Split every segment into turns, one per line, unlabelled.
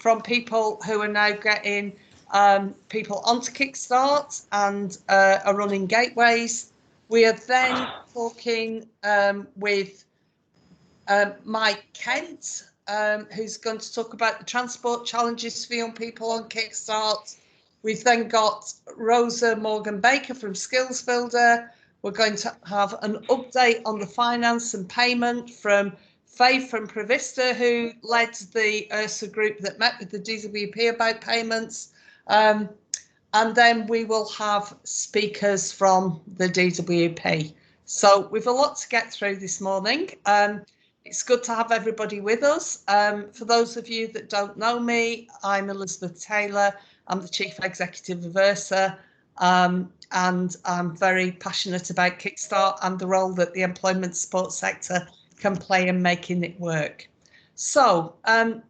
from people who are now getting people onto Kickstart and are running gateways. We are then talking with Mike Kent, who's going to talk about the transport challenges for young people on Kickstart. We've then got Rosa Morgan-Baker from Skills Builder. We're going to have an update on the finance and payment from Faye from Provista, who led the ERSA group that met with the DWP about payments. And then we will have speakers from the DWP. So we've a lot to get through this morning. It's good to have everybody with us. For those of you that don't know me, I'm Elizabeth Taylor. I'm the Chief Executive of ERSA, and I'm very passionate about Kickstart and the role that the employment support sector can play in making it work. So I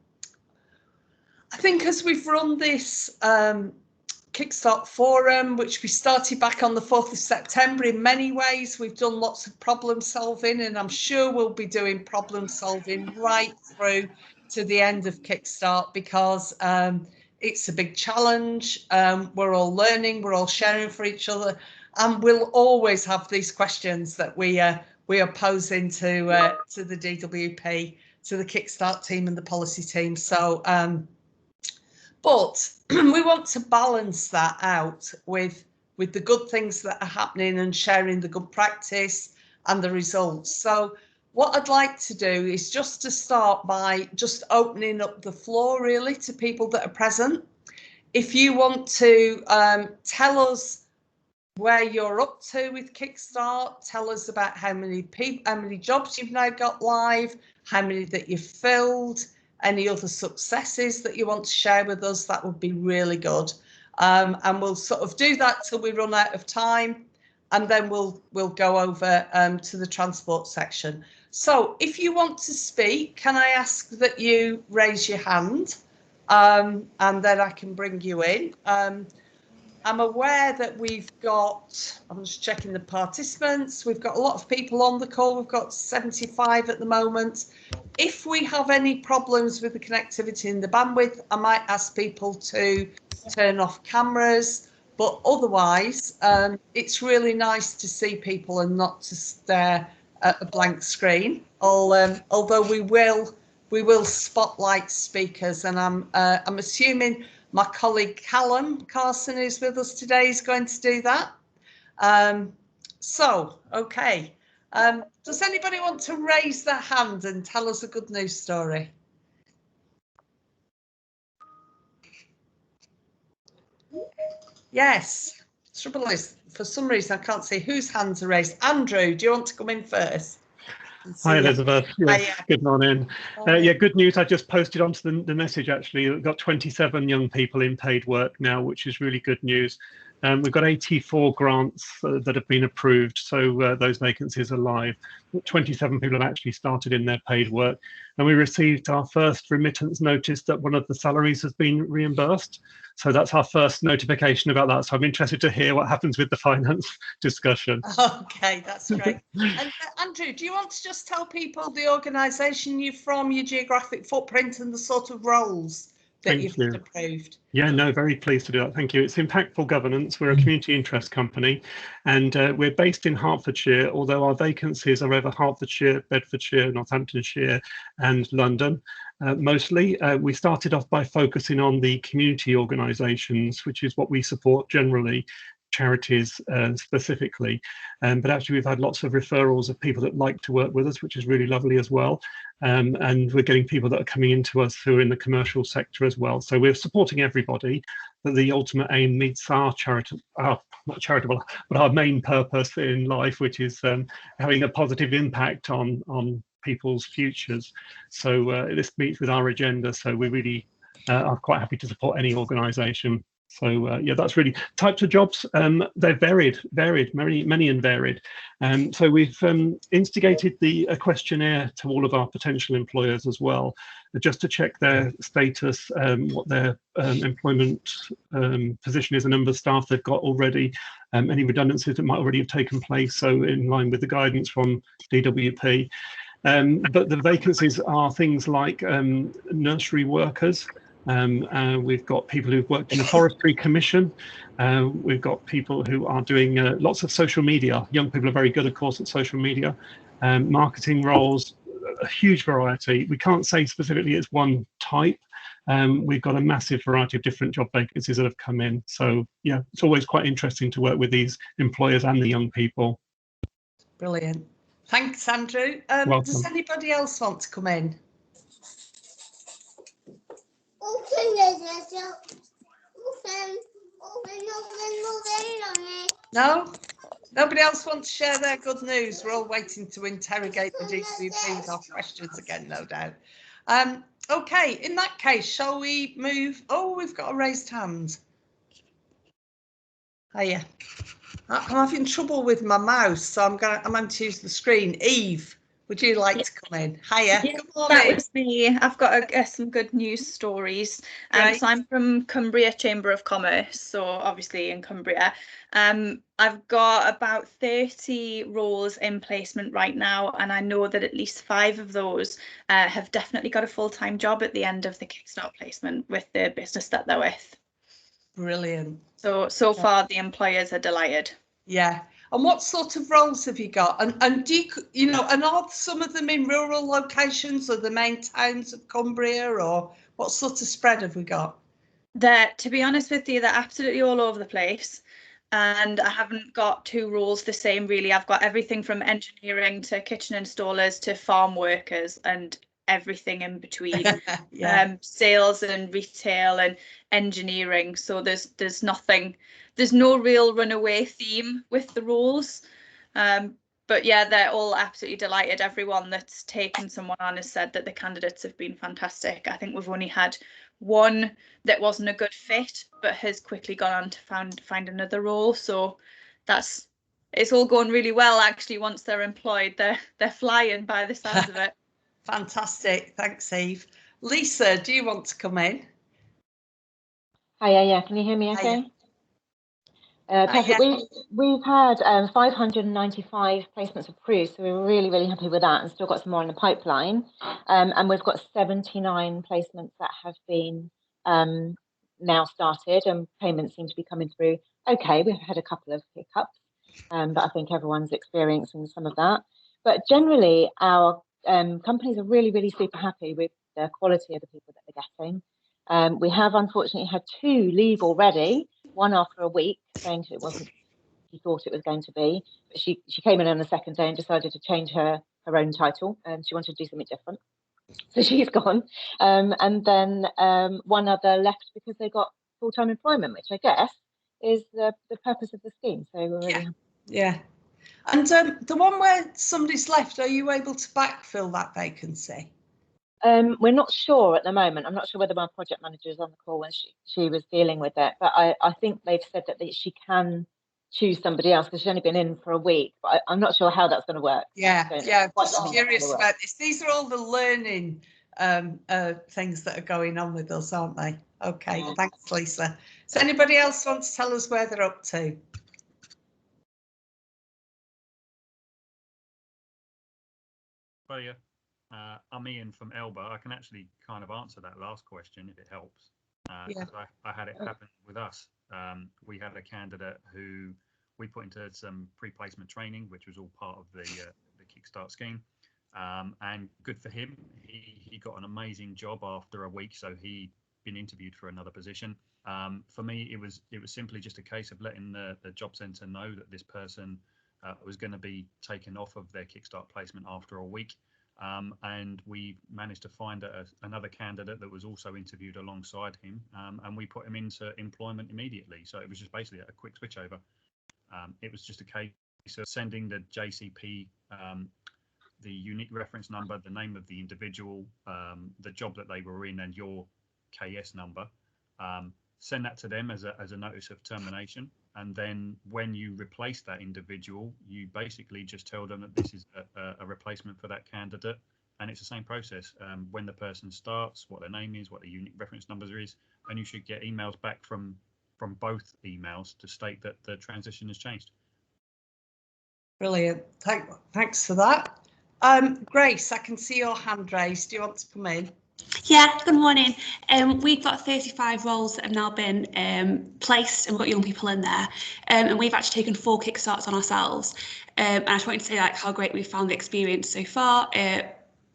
think as we've run this Kickstart Forum, which we started back on the 4th of September, in many ways we've done lots of problem solving, and I'm sure we'll be doing problem solving right through to the end of Kickstart, because it's a big challenge. We're all learning, we're all sharing for each other, and we'll always have these questions that we are posing to the DWP, to the Kickstart team and the policy team. So but we want to balance that out with the good things that are happening and sharing the good practice and the results. So what I'd like to do is just to start by just opening up the floor really to people that are present. If you want to tell us where you're up to with Kickstart, tell us about how many jobs you've now got live, how many that you've filled, any other successes that you want to share with us, that would be really good. And we'll sort of do that till we run out of time, and then we'll go over to the transport section. So if you want to speak, can I ask that you raise your hand, and then I can bring you in. I'm aware that we've got, I'm just checking the participants, we've got a lot of people on the call, we've got 75 at the moment. If we have any problems with the connectivity and the bandwidth, I might ask people to turn off cameras, but otherwise it's really nice to see people and not to stare at a blank screen. Although we will spotlight speakers, and I'm assuming my colleague Callum Carson, who's with us today, is going to do that. Okay. Does anybody want to raise their hand and tell us a good news story? Yes. Trouble is, for some reason, I can't see whose hands are raised. Andrew, do you want to come in first?
Hi, Elizabeth. Yes, good morning. Yeah, good news. I just posted onto the message, actually. We've got 27 young people in paid work now, which is really good news. We've got 84 grants that have been approved, so those vacancies are live. 27 people have actually started in their paid work, and we received our first remittance notice that one of the salaries has been reimbursed. So that's our first notification about that. So I'm interested to hear what happens with the finance discussion.
Okay, that's great. And Andrew, do you want to just tell people the organisation you're from, your geographic footprint, and the sort of roles that you've approved?
Yeah, no, very pleased to do that. Thank you. It's Impactful Governance. We're a community interest company, and we're based in Hertfordshire, although our vacancies are over Hertfordshire, Bedfordshire, Northamptonshire and London. Mostly, we started off by focusing on the community organisations, which is what we support generally, charities specifically, but actually we've had lots of referrals of people that like to work with us, which is really lovely as well, and we're getting people that are coming into us who are in the commercial sector as well. So we're supporting everybody, but the ultimate aim meets our not charitable, but our main purpose in life, which is having a positive impact on people's futures. So this meets with our agenda, so we really are quite happy to support any organisation. So yeah, that's really types of jobs. They're varied, many and varied. So we've instigated a questionnaire to all of our potential employers as well, just to check their status, what their employment position is, the number of staff they've got already, any redundancies that might already have taken place. So in line with the guidance from DWP. But the vacancies are things like nursery workers, We've got people who've worked in the Forestry Commission. We've got people who are doing lots of social media. Young people are very good, of course, at social media. Marketing roles, a huge variety. We can't say specifically it's one type. We've got a massive variety of different job vacancies that have come in. So yeah, it's always quite interesting to work with these employers and the young people.
Brilliant. Thanks, Andrew. Does anybody else want to come in? No? Nobody else wants to share their good news? We're all waiting to interrogate the GCP with our questions again, no doubt. Okay, in that case, shall we move? Oh, we've got a raised hand. Hiya. I'm having trouble with my mouse, so I'm going to use the screen. Eve, would you like to come in? Hiya.
Yeah,
good morning.
that was me. I've got some good news stories. So I'm from Cumbria Chamber of Commerce, so obviously in Cumbria. I've got about 30 roles in placement right now, and I know that at least 5 of those have definitely got a full-time job at the end of the Kickstart placement with the business that they're with.
Brilliant.
So far the employers are delighted.
Yeah. And what sort of roles have you got? And do you know, and are some of them in rural locations or the main towns of Cumbria, or what sort of spread have we got?
To be honest with you, they're absolutely all over the place. And I haven't got 2 roles the same, really. I've got everything from engineering to kitchen installers to farm workers and everything in between. Sales and retail and engineering. So there's no real runaway theme with the roles. But yeah, they're all absolutely delighted. Everyone that's taken someone on has said that the candidates have been fantastic. I think we've only had one that wasn't a good fit, but has quickly gone on to find another role. So it's all going really well, actually. Once they're employed, they're flying by the sounds of it.
Fantastic. Thanks, Eve. Lisa, do you want to come in?
Hiya, yeah. Can you hear me okay? Perfect. We've had 595 placements approved, so we're really, really happy with that, and still got some more in the pipeline. And we've got 79 placements that have been now started, and payments seem to be coming through. Okay, we've had a couple of hiccups, but I think everyone's experiencing some of that. But generally, our companies are really, really super happy with the quality of the people that they're getting. We have unfortunately had 2 leave already, one after a week, saying it wasn't she thought it was going to be. But she came in on the second day and decided to change her own title, and she wanted to do something different. So she's gone. And then one other left because they got full-time employment, which I guess is the purpose of the scheme. So we're really happy.
Yeah. And the one where somebody's left, are you able to backfill that vacancy?
We're not sure at the moment. I'm not sure whether my project manager is on the call when she was dealing with it, but I think they've said that she can choose somebody else because she's only been in for a week, but I'm not sure how that's going to work.
Yeah, just curious about this. These are all the learning things that are going on with us, aren't they? Okay, thanks, Lisa. So anybody else want to tell us where they're up to?
Hiya. I'm Ian from Elba. I can actually kind of answer that last question if it helps. I had it happen with us. We had a candidate who we put into some pre-placement training, which was all part of the Kickstart scheme. And good for him. He got an amazing job after a week, so he'd been interviewed for another position. For me, it was simply just a case of letting the job centre know that this person was going to be taken off of their Kickstart placement after a week. And we managed to find another candidate that was also interviewed alongside him, and we put him into employment immediately. So it was just basically a quick switchover. It was just a case of sending the JCP, the unique reference number, the name of the individual, the job that they were in, and your KS number. Send that to them as a notice of termination. And then when you replace that individual, you basically just tell them that this is a replacement for that candidate. And it's the same process. When the person starts, what their name is, what the unique reference numbers is, and you should get emails back from both emails to state that the transition has changed.
Brilliant. Thanks for that. Grace, I can see your hand raised. Do you want to come in?
Yeah, good morning. We've got 35 roles that have now been placed, and we've got young people in there. And we've actually taken 4 Kickstarts on ourselves. And I just wanted to say like how great we've found the experience so far.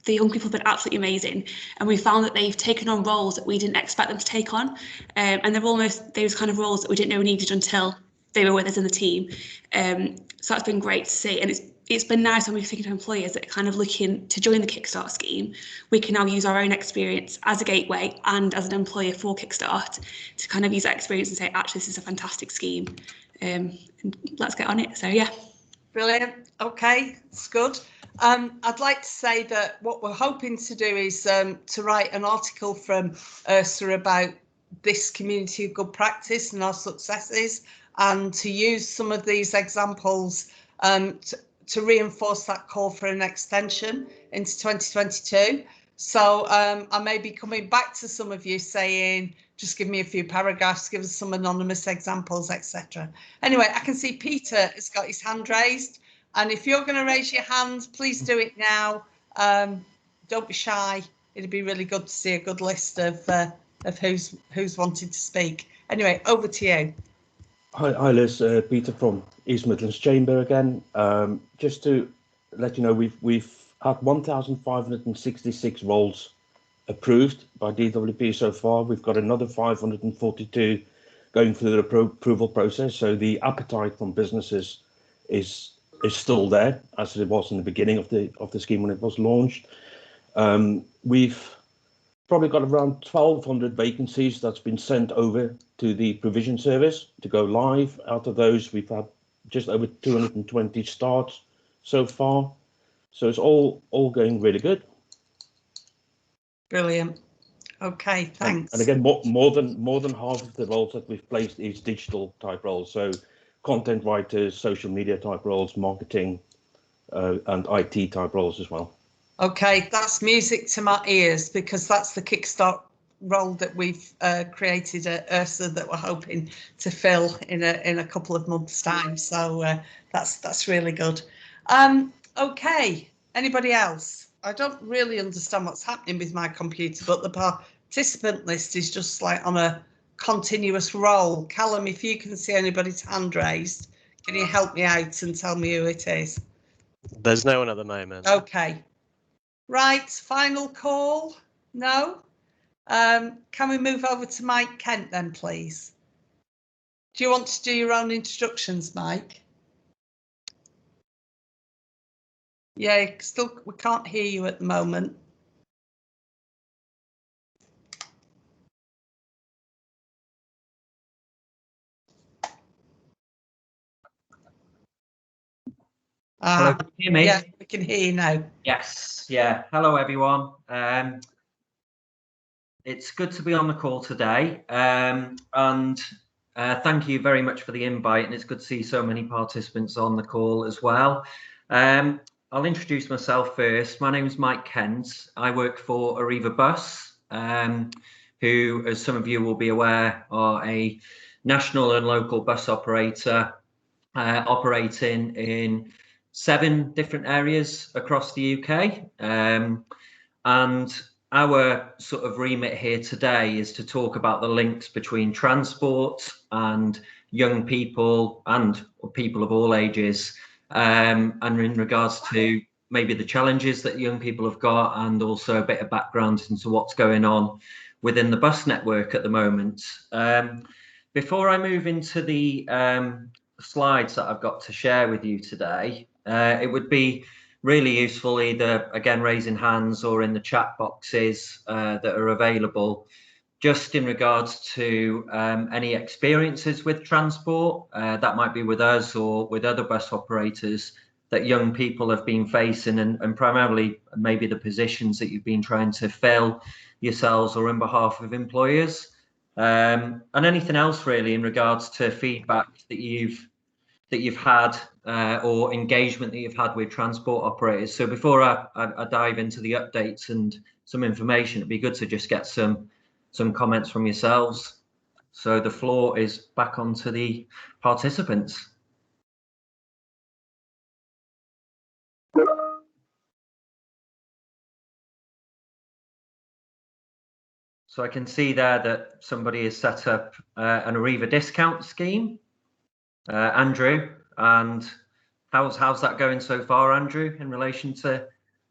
The young people have been absolutely amazing, and we found that they've taken on roles that we didn't expect them to take on, and they're almost those kind of roles that we didn't know we needed until they were with us in the team. So that's been great to see, and it's been nice when we're speaking to employers that are kind of looking to join the Kickstart scheme. We can now use our own experience as a gateway and as an employer for Kickstart to kind of use that experience and say, actually, this is a fantastic scheme, and let's get on it. So yeah.
Brilliant. Okay, it's good. I'd like to say that what we're hoping to do is to write an article from ERSA about this community of good practice and our successes, and to use some of these examples to reinforce that call for an extension into 2022. So I may be coming back to some of you saying, just give me a few paragraphs, give us some anonymous examples, etc. Anyway, I can see Peter has got his hand raised. And if you're going to raise your hand, please do it now. Don't be shy. It'd be really good to see a good list of who's wanted to speak. Anyway, over to you.
Hi Liz, Peter from East Midlands Chamber again. Just to let you know, we've had 1,566 roles approved by DWP so far. We've got another 542 going through the approval process. So the appetite from businesses is still there, as it was in the beginning of the scheme when it was launched. We've probably got around 1,200 vacancies that's been sent over to the provision service to go live. Out of those, we've had just over 220 starts so far. So it's all going really good.
Brilliant. Okay, thanks.
And again, more than half of the roles that we've placed is digital type roles. So content writers, social media type roles, marketing, and IT type roles as well. Okay,
that's music to my ears, because that's the Kickstart role that we've created at ERSA that we're hoping to fill in a couple of months' time. So that's really good. Okay, anybody else? I don't really understand what's happening with my computer, but the participant list is just like on a continuous roll. Callum, if you can see anybody's hand raised, can you help me out and tell me who it is?
There's no one at the moment.
Okay. Right, final call? No? Can we move over to Mike Kent then, please? Do you want to do your own introductions, Mike? Yeah, still we can't hear you at the moment.
Hello, can you hear me?
Yeah, we can hear you now.
Yes, yeah. Hello, everyone. It's good to be on the call today, and thank you very much for the invite, and it's good to see so many participants on the call as well. I'll introduce myself first. My name is Mike Kent. I work for Arriva Bus, who, as some of you will be aware, are a national and local bus operator operating in 7 different areas across the UK. And our sort of remit here today is to talk about the links between transport and young people and people of all ages, and in regards to maybe the challenges that young people have got, and also a bit of background into what's going on within the bus network at the moment. Before I move into the slides that I've got to share with you today, it would be really useful either, again, raising hands or in the chat boxes that are available, just in regards to any experiences with transport, that might be with us or with other bus operators, that young people have been facing, and primarily maybe the positions that you've been trying to fill yourselves or on behalf of employers, and anything else really in regards to feedback that you've had or engagement that you've had with transport operators. So before I dive into the updates and some information, it'd be good to just get some comments from yourselves. So the floor is back onto the participants. So I can see there that somebody has set up an Arriva discount scheme, Andrew, and how's that going so far, Andrew, in relation to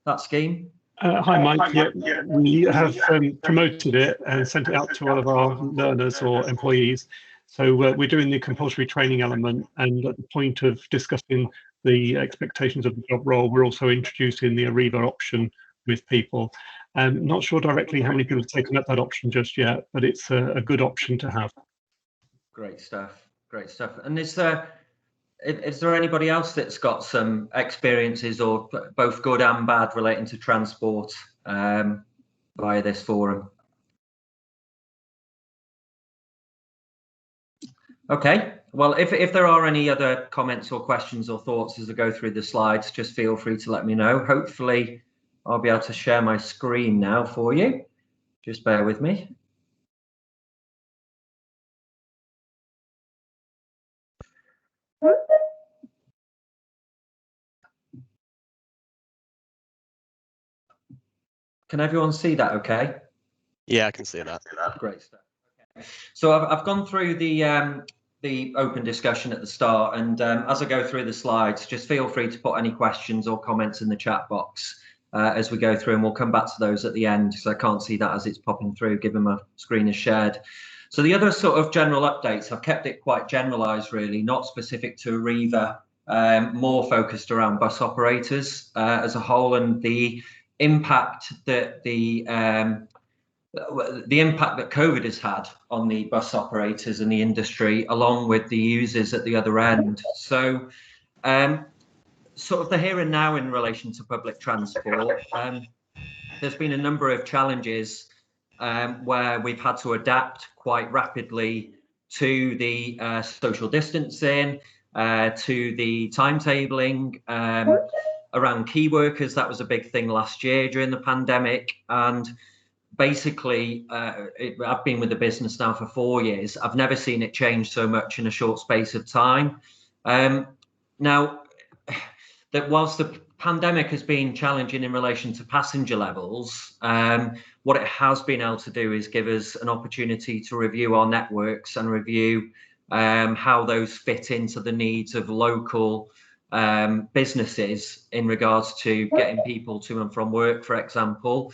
that scheme?
Hi, Mike. Yeah, we have promoted it and sent it out to all of our learners or employees. So we're doing the compulsory training element, and at the point of discussing the expectations of the job role, we're also introducing the Arriva option with people. Not sure directly how many people have taken up that option just yet, but it's a good option to have.
Great stuff. Great stuff. And is there anybody else that's got some experiences, or both good and bad, relating to transport via this forum? Okay, well, if there are any other comments or questions or thoughts as I go through the slides, just feel free to let me know. Hopefully I'll be able to share my screen now for you. Just bear with me. Can everyone see that okay?
Yeah, I can see that.
Great stuff. Okay. So I've gone through the open discussion at the start, and as I go through the slides, just feel free to put any questions or comments in the chat box as we go through, and we'll come back to those at the end, because I can't see that as it's popping through, given my screen is shared. So the other sort of general updates, I've kept it quite generalised, really, not specific to Arriva, more focused around bus operators as a whole, and the impact that the impact that COVID has had on the bus operators and the industry, along with the users at the other end. So sort of the here and now in relation to public transport, there's been a number of challenges where we've had to adapt quite rapidly to the social distancing, to the timetabling, around key workers. That was a big thing last year during the pandemic. And basically, I've been with the business now for 4 years. I've never seen it change so much in a short space of time. Now, that whilst the pandemic has been challenging in relation to passenger levels, what it has been able to do is give us an opportunity to review our networks and review how those fit into the needs of local businesses in regards to getting people to and from work, for example.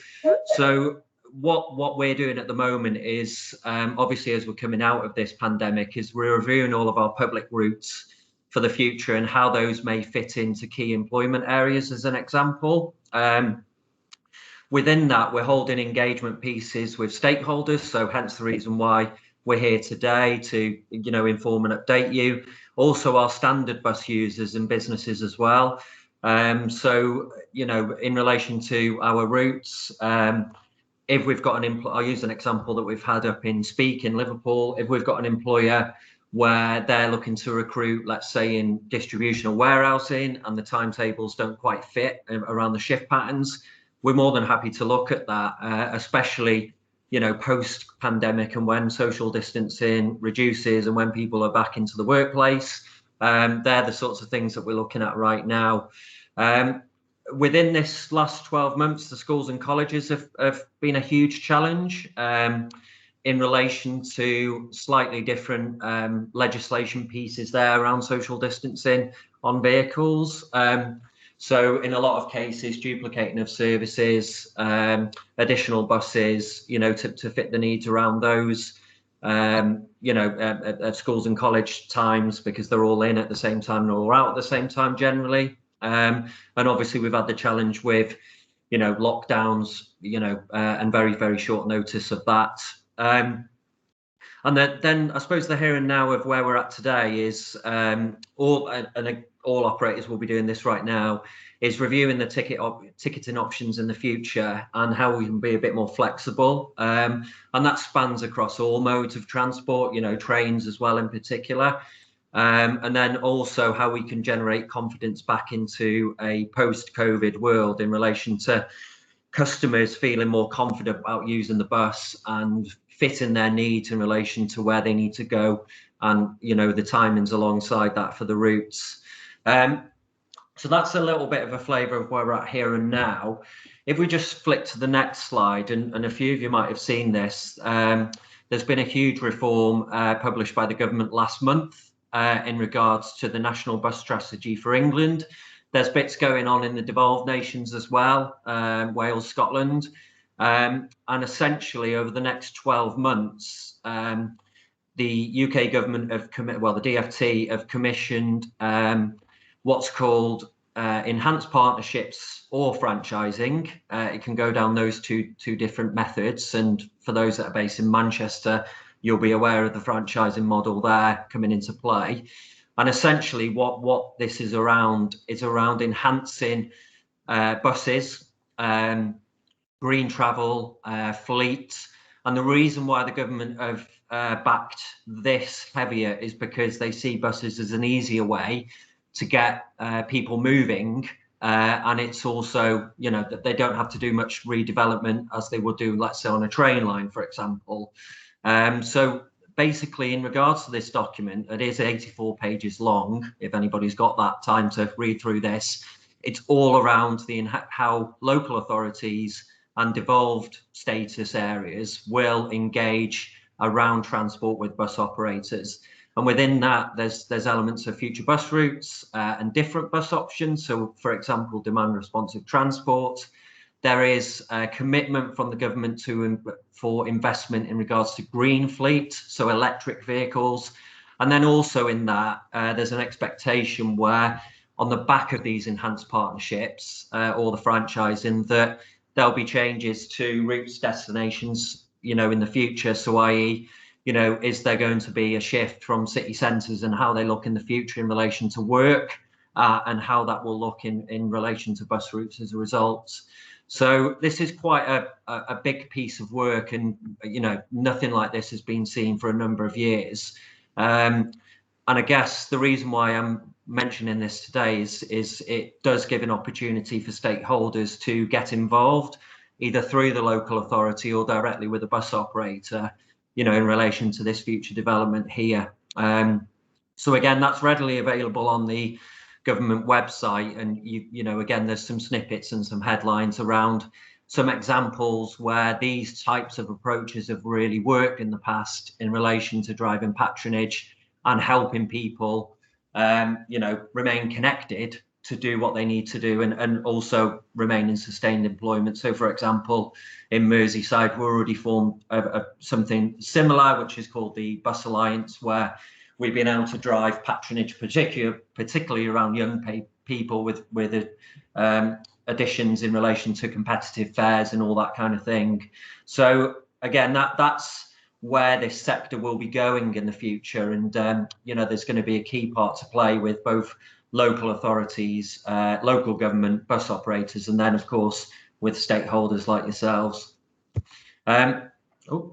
So what we're doing at the moment is, obviously, as we're coming out of this pandemic, is we're reviewing all of our public routes for the future and how those may fit into key employment areas, as an example. Within that, we're holding engagement pieces with stakeholders, so hence the reason why we're here today to, inform and update you. Also, our standard bus users and businesses as well. So, in relation to our routes, if we've got I'll use an example that we've had up in Speke in Liverpool. If we've got an employer where they're looking to recruit, let's say, in distribution or warehousing, and the timetables don't quite fit around the shift patterns, we're more than happy to look at that, especially, post-pandemic, and when social distancing reduces and when people are back into the workplace. They're the sorts of things that we're looking at right now. Within this last 12 months, the schools and colleges have been a huge challenge in relation to slightly different legislation pieces there around social distancing on vehicles. So in a lot of cases, duplicating of services, additional buses, to fit the needs around those, at schools and college times, because they're all in at the same time and all out at the same time generally. And obviously we've had the challenge with, lockdowns, and very, very short notice of that. And then I suppose the here and now of where we're at today is all operators will be doing this right now, is reviewing the ticketing options in the future and how we can be a bit more flexible. And that spans across all modes of transport, trains as well in particular. And then also how we can generate confidence back into a post-COVID world in relation to customers feeling more confident about using the bus and fitting their needs in relation to where they need to go, and the timings alongside that for the routes. So that's a little bit of a flavour of where we're at here and now. if we just flick to the next slide, and a few of you might have seen this, there's been a huge reform published by the government last month in regards to the National Bus Strategy for England. There's bits going on in the devolved nations as well, Wales, Scotland, and essentially over the next 12 months, the UK government have the DfT have commissioned what's called enhanced partnerships or franchising. It can go down those two different methods, and for those that are based in Manchester, you'll be aware of the franchising model there coming into play. And essentially what this is around enhancing buses, green travel, fleet. And the reason why the government have backed this heavier is because they see buses as an easier way to get people moving, and it's also, you know, that they don't have to do much redevelopment as they would do, let's say, on a train line, for example. So basically, in regards to this document, it is 84 pages long. If anybody's got that time to read through this, it's all around how local authorities and devolved status areas will engage around transport with bus operators. And within that, there's elements of future bus routes and different bus options. So, for example, demand responsive transport. There is a commitment from the government for investment in regards to green fleet, so electric vehicles. And then also in that, there's an expectation where on the back of these enhanced partnerships or the franchising, that there'll be changes to routes, destinations, you know, in the future. So i.e., you know, is there going to be a shift from city centres and how they look in the future in relation to work, and how that will look in relation to bus routes as a result. So this is quite a big piece of work, and, you know, nothing like this has been seen for a number of years. And I guess the reason why I'm mentioning this today is it does give an opportunity for stakeholders to get involved, either through the local authority or directly with a bus operator, you know, in relation to this future development here. So again, that's readily available on the government website, and you know, again, there's some snippets and some headlines around some examples where these types of approaches have really worked in the past in relation to driving patronage and helping people, you know, remain connected to do what they need to do, and also remain in sustained employment. So, for example, in Merseyside, we're already formed something similar, which is called the Bus Alliance, where we've been able to drive patronage, particularly around young people with additions in relation to competitive fares and all that kind of thing. So again, that's where this sector will be going in the future, and you know, there's going to be a key part to play with both local authorities, local government, bus operators, and then of course with stakeholders like yourselves. Hopefully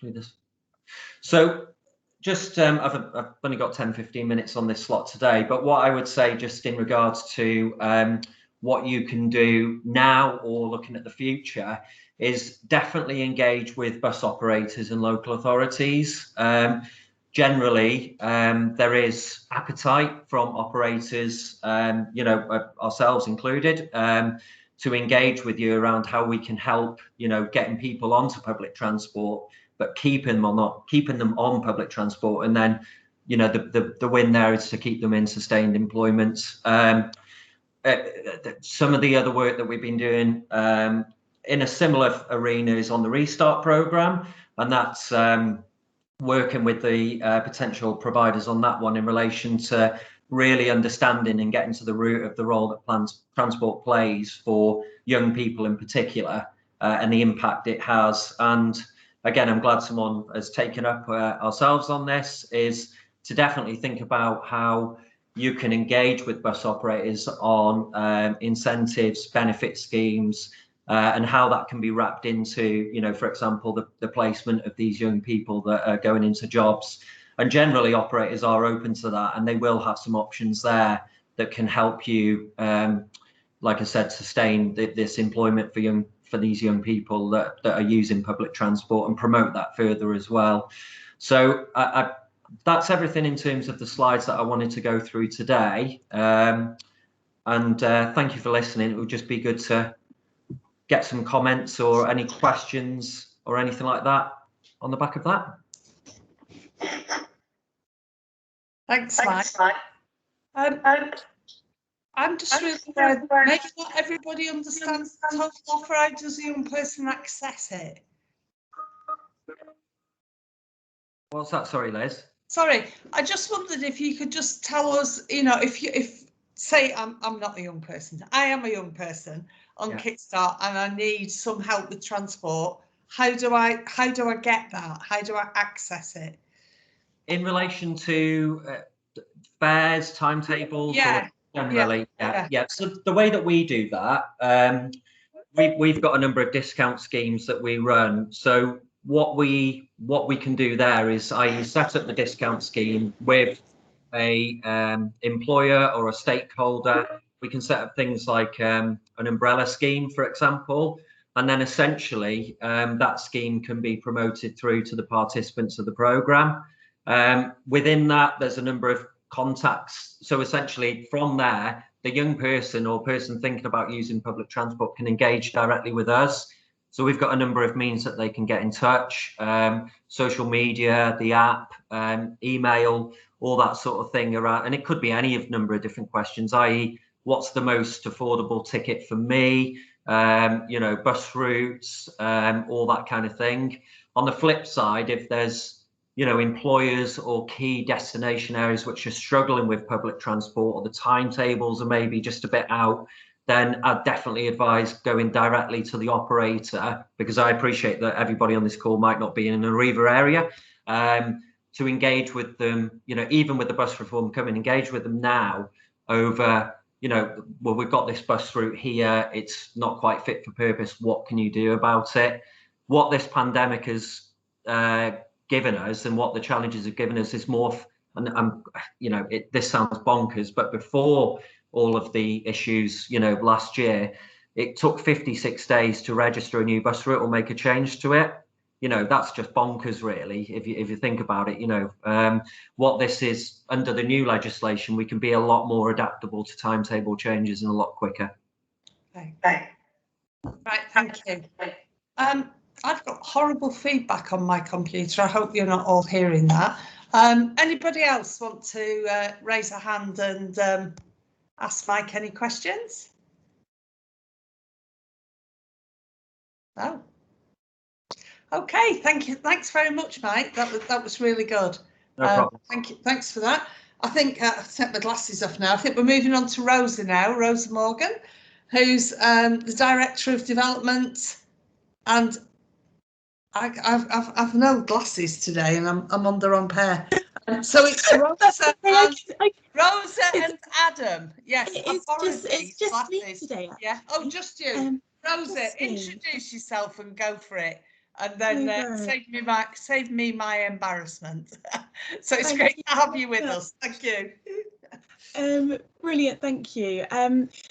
this. So just I've only got 10-15 minutes on this slot today, but what I would say just in regards to what you can do now or looking at the future is definitely engage with bus operators and local authorities. Generally, there is appetite from operators, you know, ourselves included, to engage with you around how we can help, you know, getting people onto public transport, but keeping them on public transport. And then, you know, the win there is to keep them in sustained employment. Some of the other work that we've been doing in a similar arena is on the Restart programme, and that's working with the potential providers on that one in relation to really understanding and getting to the root of the role that transport plays for young people in particular, and the impact it has. And again, I'm glad someone has taken up ourselves on this, is to definitely think about how you can engage with bus operators on incentives, benefit schemes, and how that can be wrapped into, you know, for example, the placement of these young people that are going into jobs. And generally, operators are open to that, and they will have some options there that can help you, like I said, sustain this employment for these young people that are using public transport, and promote that further as well. So that's everything in terms of the slides that I wanted to go through today. And thank you for listening. It would just be good to get some comments or any questions or anything like that on the back of that.
Thanks, Mike. I'm just really worried. Maybe not everybody understands the total offer. How does a young person access it?
What's that? Sorry, Liz.
Sorry, I just wondered if you could just tell us, you know, if say I'm not a young person, I am a young person on Kickstart and I need some help with transport. How do I get that? How do I access it?
In relation to fares, timetables, or generally, yeah. So the way that we do that, we've got a number of discount schemes that we run. So what we can do there is I set up the discount scheme with a employer or a stakeholder. We can set up things like an umbrella scheme, for example, and then essentially that scheme can be promoted through to the participants of the programme. Within that, there's a number of contacts. So essentially from there, the young person or person thinking about using public transport can engage directly with us. So we've got a number of means that they can get in touch, social media, the app, email, all that sort of thing around. And it could be any of number of different questions, i.e. what's the most affordable ticket for me? You know, bus routes, all that kind of thing. On the flip side, if there's, you know, employers or key destination areas which are struggling with public transport or the timetables are maybe just a bit out, then I'd definitely advise going directly to the operator, because I appreciate that everybody on this call might not be in an Arriva area, to engage with them, you know, even with the bus reform coming, engage with them now over, you know, well, we've got this bus route here, it's not quite fit for purpose, what can you do about it? What this pandemic has given us and what the challenges have given us is more, and you know, this sounds bonkers, but before all of the issues, you know, last year, it took 56 days to register a new bus route or make a change to it. You know, that's just bonkers, really, if you think about it. You know, what this is under the new legislation, we can be a lot more adaptable to timetable changes and a lot quicker.
Okay. Right, thank you. I've got horrible feedback on my computer. I hope you're not all hearing that. Anybody else want to raise a hand and ask Mike any questions? No. Okay, thank you. Thanks very much, Mike. That was really good.
No problem.
Thank you. Thanks for that. I think I've set my glasses off now. I think we're moving on to Rosa now, Rosa Morgan, who's the Director of Development. And I've no glasses today, and I'm on the wrong pair. So it's Rosa and Adam. Yes,
it's just me today.
Yeah. Oh, just you. Rosa, introduce yourself and go for it, and then save me my embarrassment. So it's great to have you with us. Thank you.
Brilliant, thank you.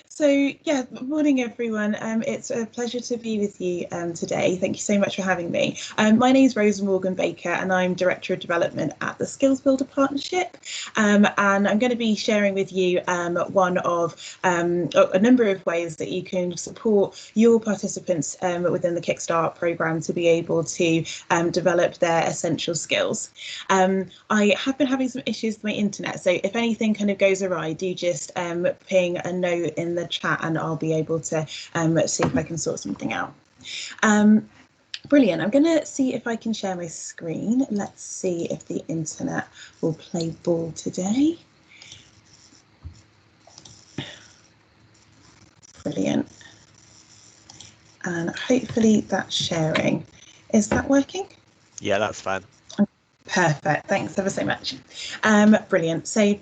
So yeah, morning everyone. It's a pleasure to be with you today. Thank you so much for having me. My name is Rosa Morgan Baker and I'm Director of Development at the Skills Builder Partnership. And I'm going to be sharing with you one of a number of ways that you can support your participants within the Kickstart programme to be able to develop their essential skills. I have been having some issues with my internet, so if anything kind of goes awry, do just ping a note in the chat and I'll be able to see if I can sort something out. Brilliant. I'm going to see if I can share my screen. Let's see if the internet will play ball today. Brilliant. And hopefully that's sharing. Is that working?
Yeah, that's fine.
Perfect. Thanks ever so much. Brilliant. So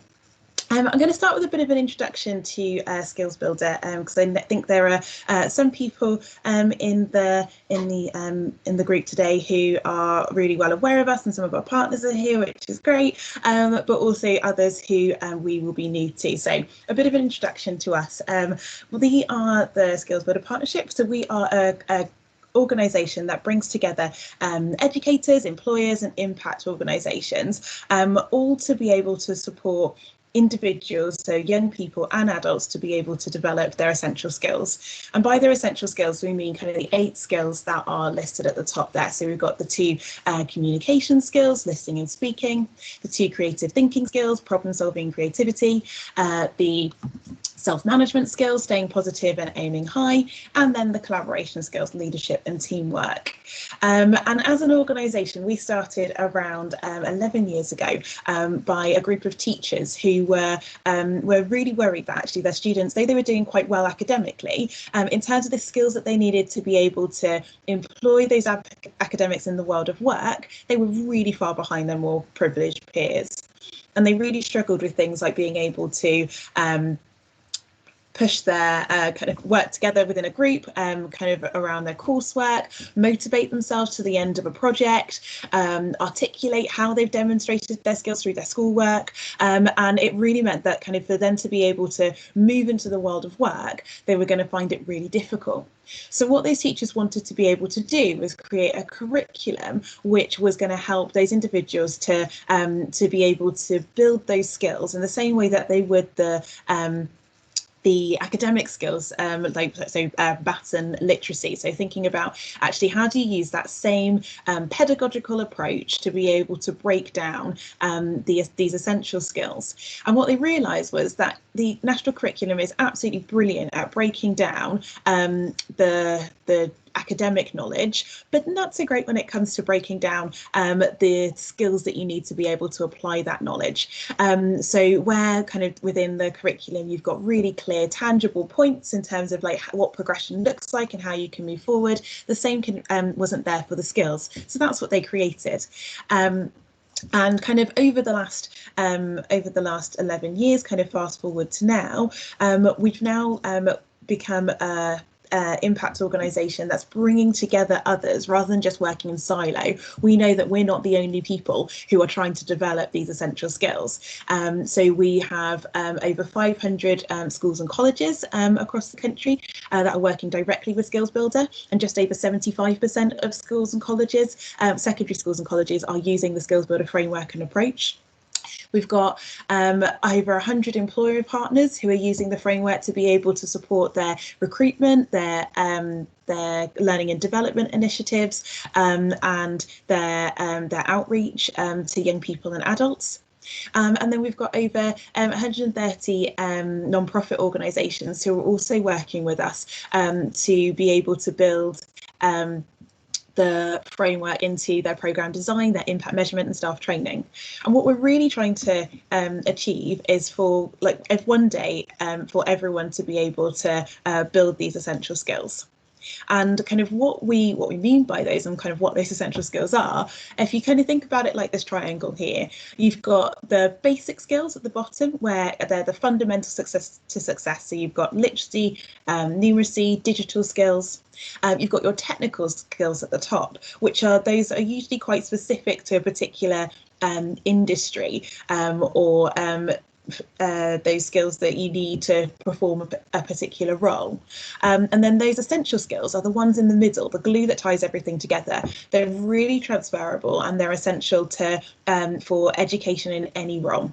I'm going to start with a bit of an introduction to Skills Builder, because I think there are some people in the group today who are really well aware of us, and some of our partners are here, which is great, but also others who we will be new to. So a bit of an introduction to us. We are the Skills Builder Partnership, so we are a organisation that brings together educators, employers and impact organisations, all to be able to support individuals, so young people and adults, to be able to develop their essential skills. And by their essential skills, we mean kind of the 8 skills that are listed at the top there. So we've got the 2 communication skills, listening and speaking, the 2 creative thinking skills, problem solving, creativity, the self-management skills, staying positive and aiming high, and then the collaboration skills, leadership and teamwork. And as an organisation, we started around 11 years ago by a group of teachers who were really worried that actually their students, though they were doing quite well academically, in terms of the skills that they needed to be able to employ those academics in the world of work, they were really far behind their more privileged peers. And they really struggled with things like being able to push their kind of work together within a group, kind of around their coursework, motivate themselves to the end of a project, articulate how they've demonstrated their skills through their schoolwork, and it really meant that kind of for them to be able to move into the world of work, they were going to find it really difficult. So what those teachers wanted to be able to do was create a curriculum which was going to help those individuals to be able to build those skills in the same way that they would the academic skills, maths and literacy. So thinking about actually how do you use that same pedagogical approach to be able to break down these essential skills. And what they realised was that the national curriculum is absolutely brilliant at breaking down the academic knowledge, but not so great when it comes to breaking down the skills that you need to be able to apply that knowledge. So where kind of within the curriculum you've got really clear tangible points in terms of like what progression looks like and how you can move forward, the same wasn't there for the skills. So that's what they created. And kind of over the last 11 years, kind of fast forward to now, we've now become a impact organisation that's bringing together others rather than just working in silo. We know that we're not the only people who are trying to develop these essential skills. So we have over 500 schools and colleges across the country that are working directly with Skills Builder, and just over 75% of schools and colleges, secondary schools and colleges, are using the Skills Builder framework and approach. We've got over 100 employer partners who are using the framework to be able to support their recruitment, their learning and development initiatives, and their outreach to young people and adults. And then we've got over 130 non-profit organisations who are also working with us to be able to build the framework into their programme design, their impact measurement and staff training. And what we're really trying to achieve is for one day for everyone to be able to build these essential skills. And kind of what we mean by those and kind of what those essential skills are, if you kind of think about it like this triangle here, you've got the basic skills at the bottom where they're the fundamental success to success. So you've got literacy, numeracy, digital skills. You've got your technical skills at the top, which are usually quite specific to a particular industry or those skills that you need to perform a particular role. And then those essential skills are the ones in the middle, the glue that ties everything together. They're really transferable and they're essential to for education in any role.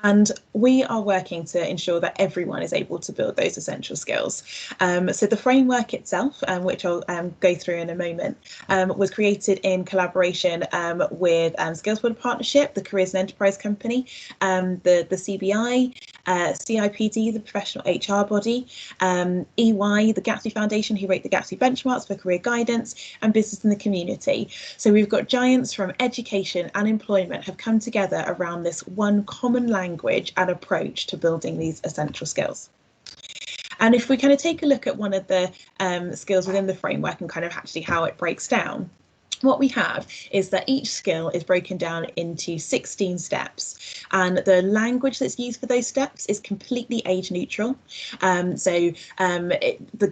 And we are working to ensure that everyone is able to build those essential skills. So the framework itself, which I'll go through in a moment, was created in collaboration with Skills Builder Partnership, the Careers and Enterprise Company, the CBI, CIPD, the professional HR body, EY, the Gatsby Foundation, who wrote the Gatsby benchmarks for career guidance, and business in the community. So we've got giants from education and employment have come together around this one common language and approach to building these essential skills. And if we kind of take a look at one of the skills within the framework and kind of actually how it breaks down, what we have is that each skill is broken down into 16 steps, and the language that's used for those steps is completely age neutral.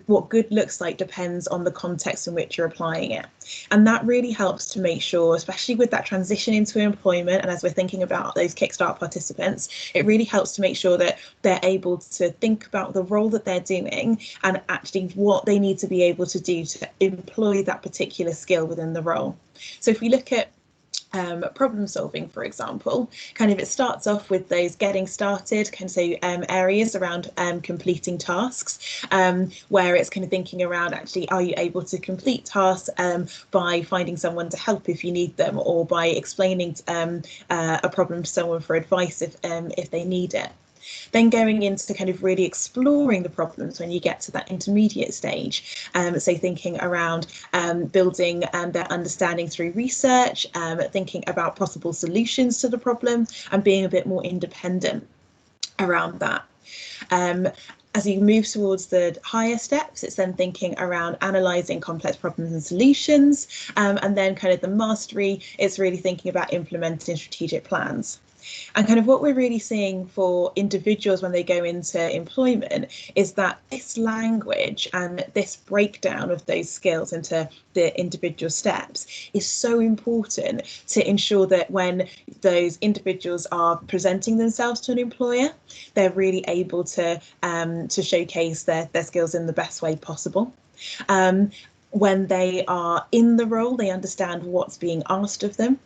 What good looks like depends on the context in which you're applying it. And that really helps to make sure, especially with that transition into employment, and as we're thinking about those Kickstart participants, it really helps to make sure that they're able to think about the role that they're doing and actually what they need to be able to do to employ that particular skill within the role. So if we look at problem solving, for example, kind of it starts off with those getting started, kind of so areas around completing tasks, where it's kind of thinking around actually, are you able to complete tasks by finding someone to help if you need them, or by explaining a problem to someone for advice if they need it. Then going into kind of really exploring the problems when you get to that intermediate stage. So thinking around building their understanding through research, thinking about possible solutions to the problem, and being a bit more independent around that. As you move towards the higher steps, it's then thinking around analysing complex problems and solutions, and then kind of the mastery, it's really thinking about implementing strategic plans. And kind of what we're really seeing for individuals when they go into employment is that this language and this breakdown of those skills into the individual steps is so important to ensure that when those individuals are presenting themselves to an employer, they're really able to showcase their skills in the best way possible. When they are in the role, they understand what's being asked of them.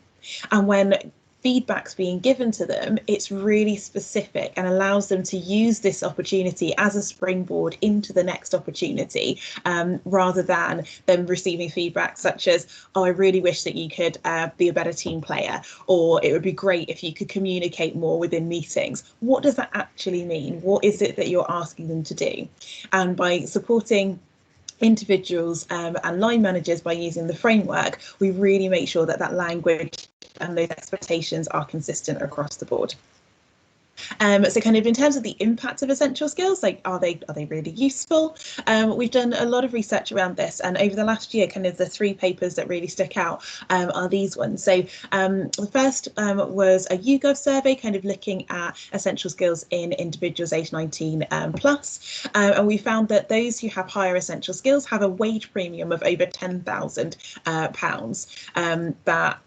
And when feedback's being given to them, it's really specific and allows them to use this opportunity as a springboard into the next opportunity, rather than them receiving feedback such as, oh, I really wish that you could be a better team player, or it would be great if you could communicate more within meetings. What does that actually mean? What is it that you're asking them to do? And by supporting individuals and line managers by using the framework, we really make sure that that language and those expectations are consistent across the board. So kind of in terms of the impact of essential skills, like are they really useful? We've done a lot of research around this, and over the last year, kind of the 3 papers that really stick out are these ones. So the first was a YouGov survey, kind of looking at essential skills in individuals aged 19 plus, and we found that those who have higher essential skills have a wage premium of over £10,000 that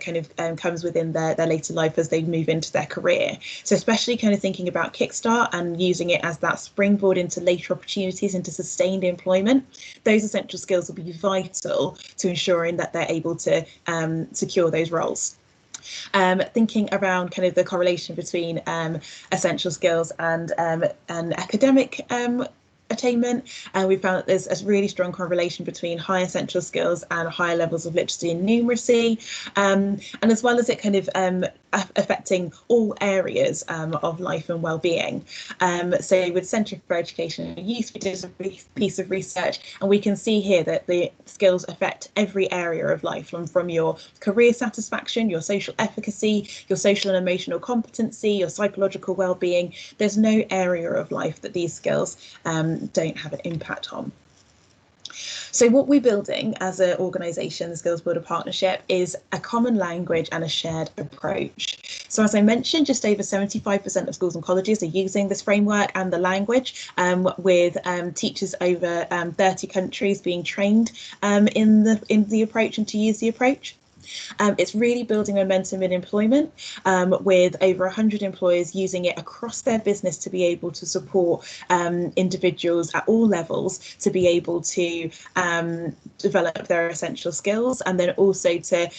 kind of comes within their later life as they move into their career. So especially kind of thinking about Kickstart and using it as that springboard into later opportunities, into sustained employment, those essential skills will be vital to ensuring that they're able to secure those roles. Thinking around kind of the correlation between essential skills and academic attainment, and we found that there's a really strong correlation between high essential skills and higher levels of literacy and numeracy, and as well as it kind of affecting all areas of life and well-being. So with Centre for Education and Youth, we did a piece of research, and we can see here that the skills affect every area of life, from your career satisfaction, your social efficacy, your social and emotional competency, your psychological well-being. There's no area of life that these skills don't have an impact on. So what we're building as an organisation, the Skills Builder Partnership, is a common language and a shared approach. So as I mentioned, just over 75% of schools and colleges are using this framework and the language, with teachers over 30 countries being trained in the approach and to use the approach. It's really building momentum in employment, with over 100 employers using it across their business to be able to support individuals at all levels to be able to develop their essential skills, and then also to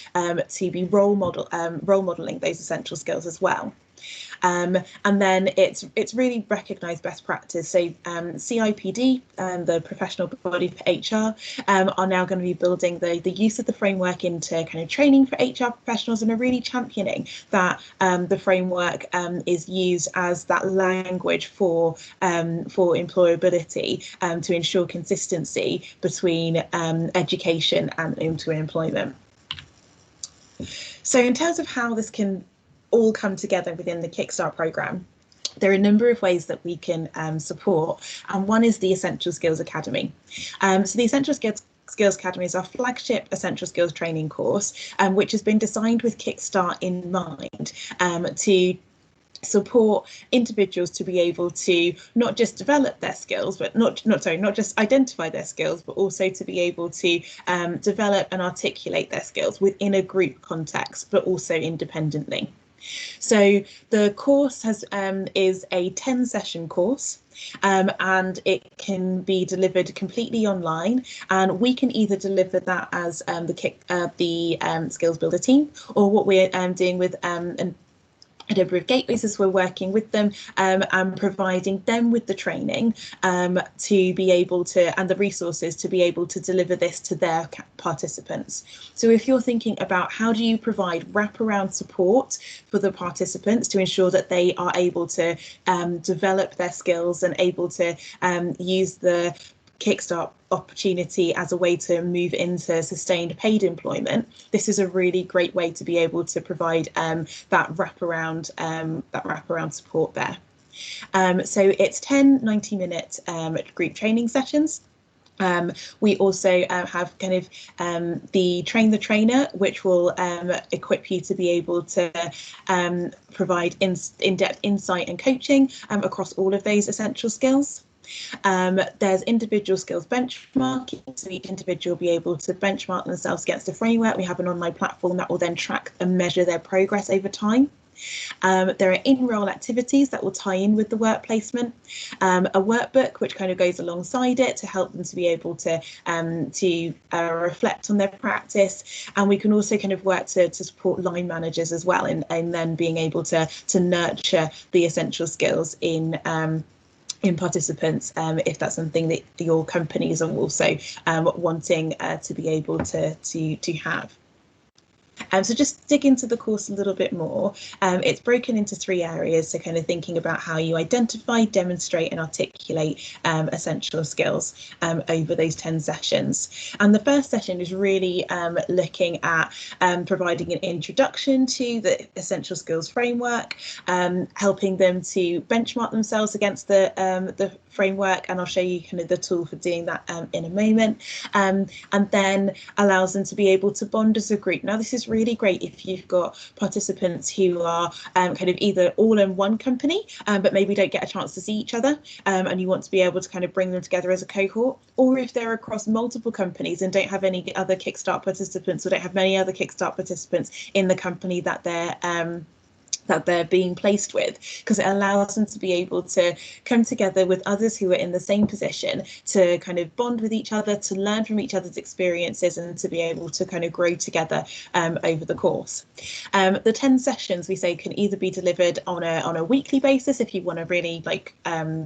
be role modelling those essential skills as well. And then it's really recognised best practice. So CIPD, the professional body for HR, are now going to be building the use of the framework into kind of training for HR professionals, and are really championing that the framework is used as that language for employability, to ensure consistency between education and into employment. So in terms of how this can all come together within the Kickstart programme, there are a number of ways that we can support, and one is the Essential Skills Academy. So the Essential Skills Academy is our flagship essential skills training course, which has been designed with Kickstart in mind, to support individuals to be able to not just develop their skills, but not just identify their skills, but also to be able to develop and articulate their skills within a group context, but also independently. So the course is a 10-session course. And it can be delivered completely online, and we can either deliver that as the Skills Builder team, or what we're doing with a number of gateways as we're working with them and providing them with the training to be able to, and the resources to be able to deliver this to their participants. So if you're thinking about how do you provide wraparound support for the participants to ensure that they are able to develop their skills and able to use the Kickstart opportunity as a way to move into sustained paid employment, this is a really great way to be able to provide that wraparound support there. So it's 10 90-minute group training sessions. We also have kind of the Train the Trainer, which will equip you to be able to provide in-depth insight and coaching across all of those essential skills. There's individual skills benchmarking, so each individual will be able to benchmark themselves against a framework. We have an online platform that will then track and measure their progress over time. There are in-role activities that will tie in with the work placement, a workbook which kind of goes alongside it to help them to be able to reflect on their practice, and we can also kind of work to support line managers as well, and then being able to nurture the essential skills in participants, if that's something that your companies are also wanting to be able to have. So just dig into the course a little bit more. It's broken into 3 areas, so kind of thinking about how you identify, demonstrate and articulate essential skills over those 10 sessions. And the first session is really looking at providing an introduction to the essential skills framework, helping them to benchmark themselves against the framework, and I'll show you kind of the tool for doing that in a moment, and then allows them to be able to bond as a group. Now this is really great if you've got participants who are kind of either all in one company but maybe don't get a chance to see each other, and you want to be able to kind of bring them together as a cohort, or if they're across multiple companies and don't have any other Kickstart participants, or don't have many other Kickstart participants in the company that they're being placed with, because it allows them to be able to come together with others who are in the same position to kind of bond with each other, to learn from each other's experiences, and to be able to kind of grow together over the course. The 10 sessions, we say, can either be delivered on a weekly basis if you want to really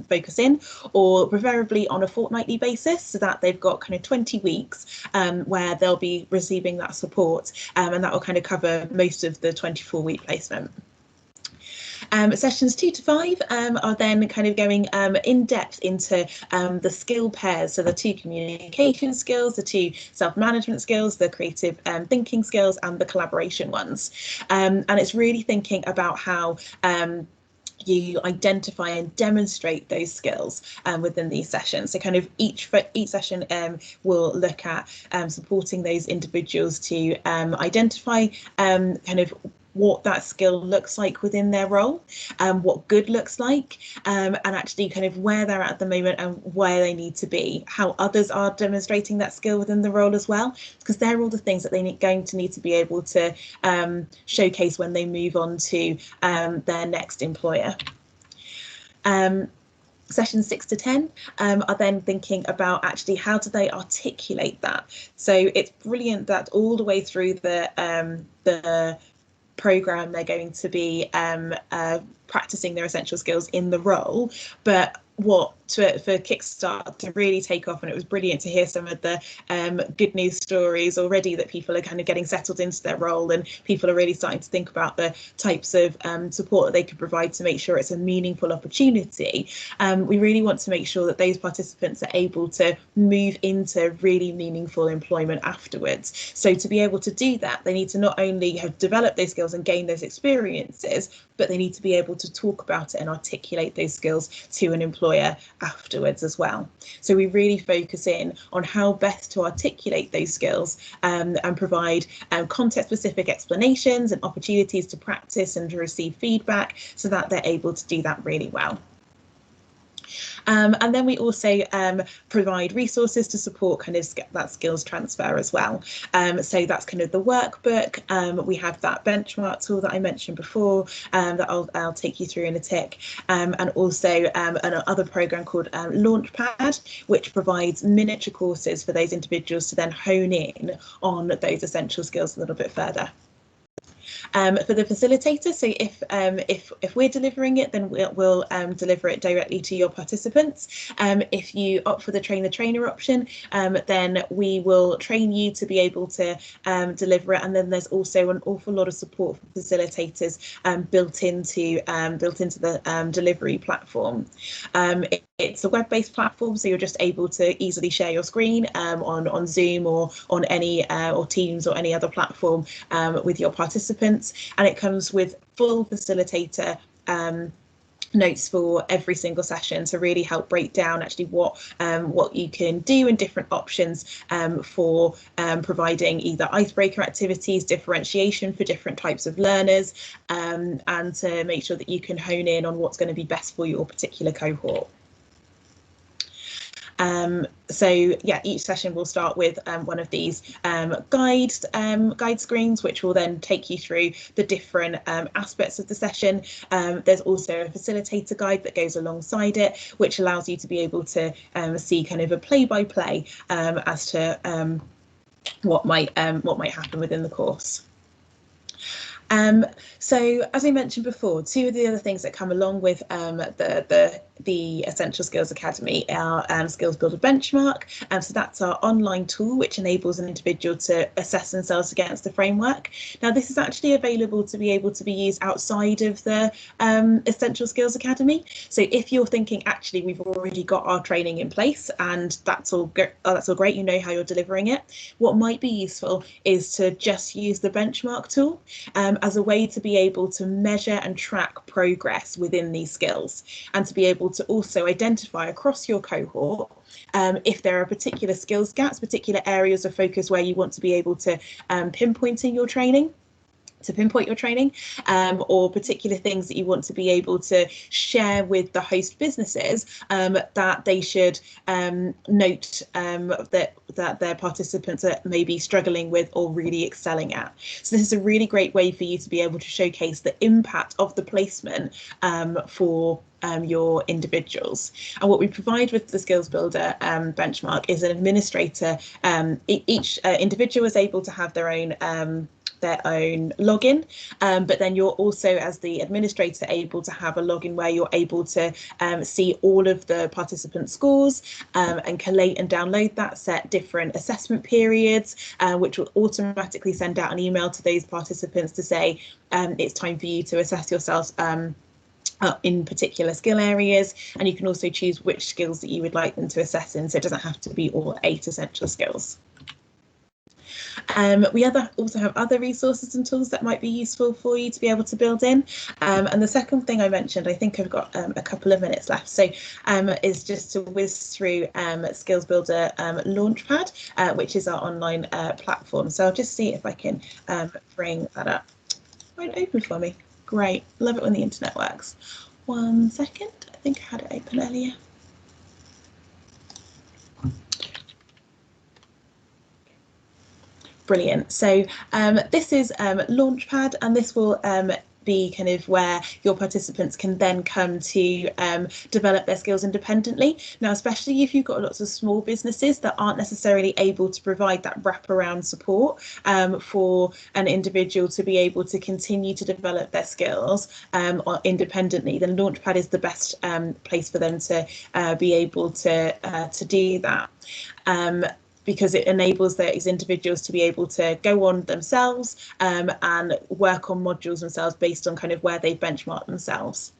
focus in, or preferably on a fortnightly basis, so that they've got kind of 20 weeks where they'll be receiving that support, and that will kind of cover most of the 24-week placement. Sessions 2 to 5 are then kind of going in depth into the skill pairs, so the 2 communication skills, the 2 self-management skills, the creative thinking skills, and the collaboration ones. And it's really thinking about how you identify and demonstrate those skills within these sessions. So kind of each session will look at supporting those individuals to identify kind of what that skill looks like within their role, what good looks like, and actually kind of where they're at the moment and where they need to be, how others are demonstrating that skill within the role as well, because they're all the things that they're going to need to be able to showcase when they move on to their next employer. Sessions 6 to 10 are then thinking about actually how do they articulate that. So it's brilliant that all the way through the program they're going to be practicing their essential skills in the role, but for Kickstart to really take off, and it was brilliant to hear some of the good news stories already that people are kind of getting settled into their role, and people are really starting to think about the types of support that they could provide to make sure it's a meaningful opportunity. We really want to make sure that those participants are able to move into really meaningful employment afterwards. So to be able to do that, they need to not only have developed those skills and gain those experiences, but they need to be able to talk about it and articulate those skills to an employer afterwards as well. So we really focus in on how best to articulate those skills and provide context-specific explanations and opportunities to practice and to receive feedback, so that they're able to do that really well. And then we also provide resources to support kind of that skills transfer as well. So that's kind of the workbook. We have that benchmark tool that I mentioned before that I'll take you through in a tick, and also another program called Launchpad, which provides miniature courses for those individuals to then hone in on those essential skills a little bit further. For the facilitator, so if we're delivering it, then we'll deliver it directly to your participants. If you opt for the trainer option, then we will train you to be able to deliver it, and then there's also an awful lot of support for facilitators built into the delivery platform. It's a web-based platform, so you're just able to easily share your screen on Zoom or on any or Teams or any other platform with your participants, and it comes with full facilitator notes for every single session to really help break down actually what you can do and different options for providing either icebreaker activities, differentiation for different types of learners, and to make sure that you can hone in on what's going to be best for your particular cohort. So yeah, each session will start with one of these guide screens, which will then take you through the different aspects of the session. There's also a facilitator guide that goes alongside it, which allows you to be able to see kind of a play-by-play as to what might happen within the course. So as I mentioned before, two of the other things that come along with the Essential Skills Academy are Skills Builder Benchmark. So that's our online tool which enables an individual to assess themselves against the framework. Now this is actually available to be able to be used outside of the Essential Skills Academy. So if you're thinking actually we've already got our training in place and that's all great, you know how you're delivering it, what might be useful is to just use the benchmark tool as a way to be able to measure and track progress within these skills, and to be able to also identify across your cohort if there are particular skills gaps, particular areas of focus where you want to be able to pinpoint your training, or particular things that you want to be able to share with the host businesses that they should note that their participants are maybe struggling with or really excelling at. So this is a really great way for you to be able to showcase the impact of the placement for your individuals. And what we provide with the Skills Builder benchmark is an administrator. Each individual is able to have their own login, but then you're also, as the administrator, able to have a login where you're able to see all of the participant scores and collate and download that, set different assessment periods, which will automatically send out an email to those participants to say it's time for you to assess yourselves in particular skill areas, and you can also choose which skills that you would like them to assess in, so it doesn't have to be all 8 essential skills. We also have other resources and tools that might be useful for you to be able to build in. And the second thing I mentioned, I think I've got a couple of minutes left, so is just to whiz through Skills Builder Launchpad, which is our online platform. So I'll just see if I can bring that up. Won't open for me. Great, love it when the internet works. 1 second, I think I had it open earlier. Brilliant. So this is Launchpad, and this will be kind of where your participants can then come to develop their skills independently. Now, especially if you've got lots of small businesses that aren't necessarily able to provide that wraparound support for an individual to be able to continue to develop their skills independently, then Launchpad is the best place for them to be able to do that. Because it enables these individuals to be able to go on themselves and work on modules themselves based on kind of where they've benchmarked themselves.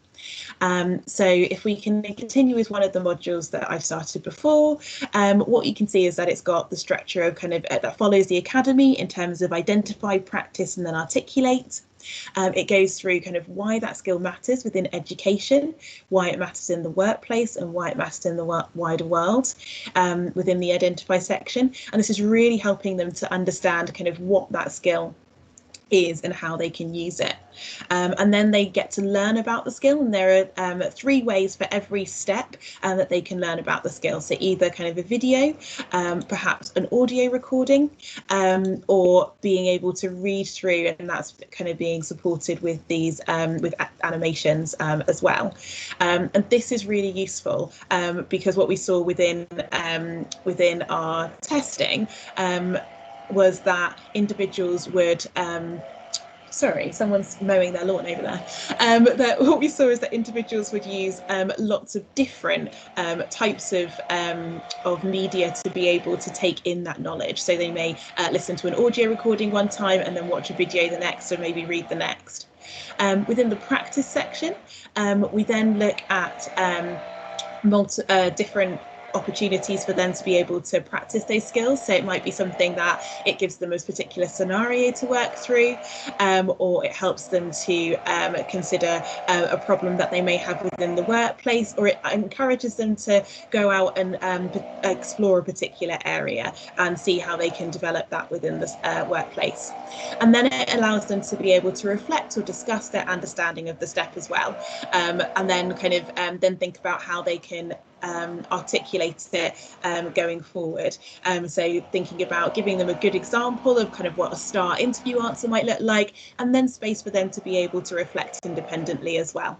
So if we can continue with one of the modules that I've started before, what you can see is that it's got the structure of kind of that follows the academy in terms of identify, practice, and then articulate. It goes through kind of why that skill matters within education, why it matters in the workplace, and why it matters in the wider world within the identify section. And this is really helping them to understand kind of what that skill is and how they can use it. And then they get to learn about the skill, and there are 3 ways for every step that they can learn about the skill. So either kind of a video, perhaps an audio recording, or being able to read through, and that's kind of being supported with these with animations as well. And this is really useful because what we saw within our testing was that individuals would sorry, someone's mowing their lawn over there. That what we saw is that individuals would use lots of different types of media to be able to take in that knowledge. So they may listen to an audio recording one time and then watch a video the next, or maybe read the next. Within the practice section, we then look at different opportunities for them to be able to practice those skills. So it might be something that it gives them a particular scenario to work through, or it helps them to consider a problem that they may have within the workplace, or it encourages them to go out and explore a particular area and see how they can develop that within the workplace. And then it allows them to be able to reflect or discuss their understanding of the step as well, and then kind of then think about how they can articulate it going forward. So thinking about giving them a good example of kind of what a STAR interview answer might look like, and then space for them to be able to reflect independently as well.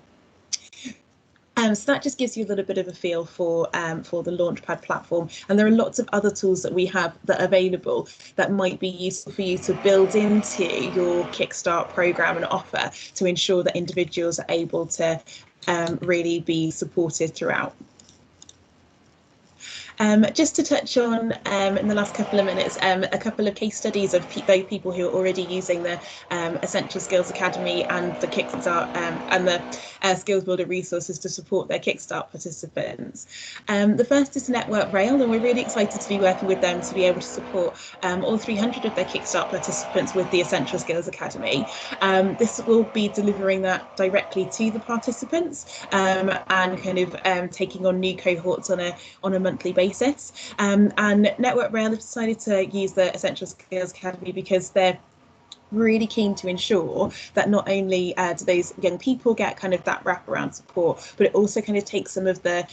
So that just gives you a little bit of a feel for the Launchpad platform, and there are lots of other tools that we have that are available that might be useful for you to build into your Kickstart program and offer to ensure that individuals are able to really be supported throughout. Just to touch on in the last couple of minutes, a couple of case studies of those people who are already using the Essential Skills Academy and the Kickstart and the Skills Builder resources to support their Kickstart participants. The first is Network Rail, and we're really excited to be working with them to be able to support all 300 of their Kickstart participants with the Essential Skills Academy. This will be delivering that directly to the participants and kind of taking on new cohorts on a monthly basis. And Network Rail have decided to use the Essential Skills Academy because they're really keen to ensure that not only do those young people get kind of that wraparound support, but it also kind of takes some of the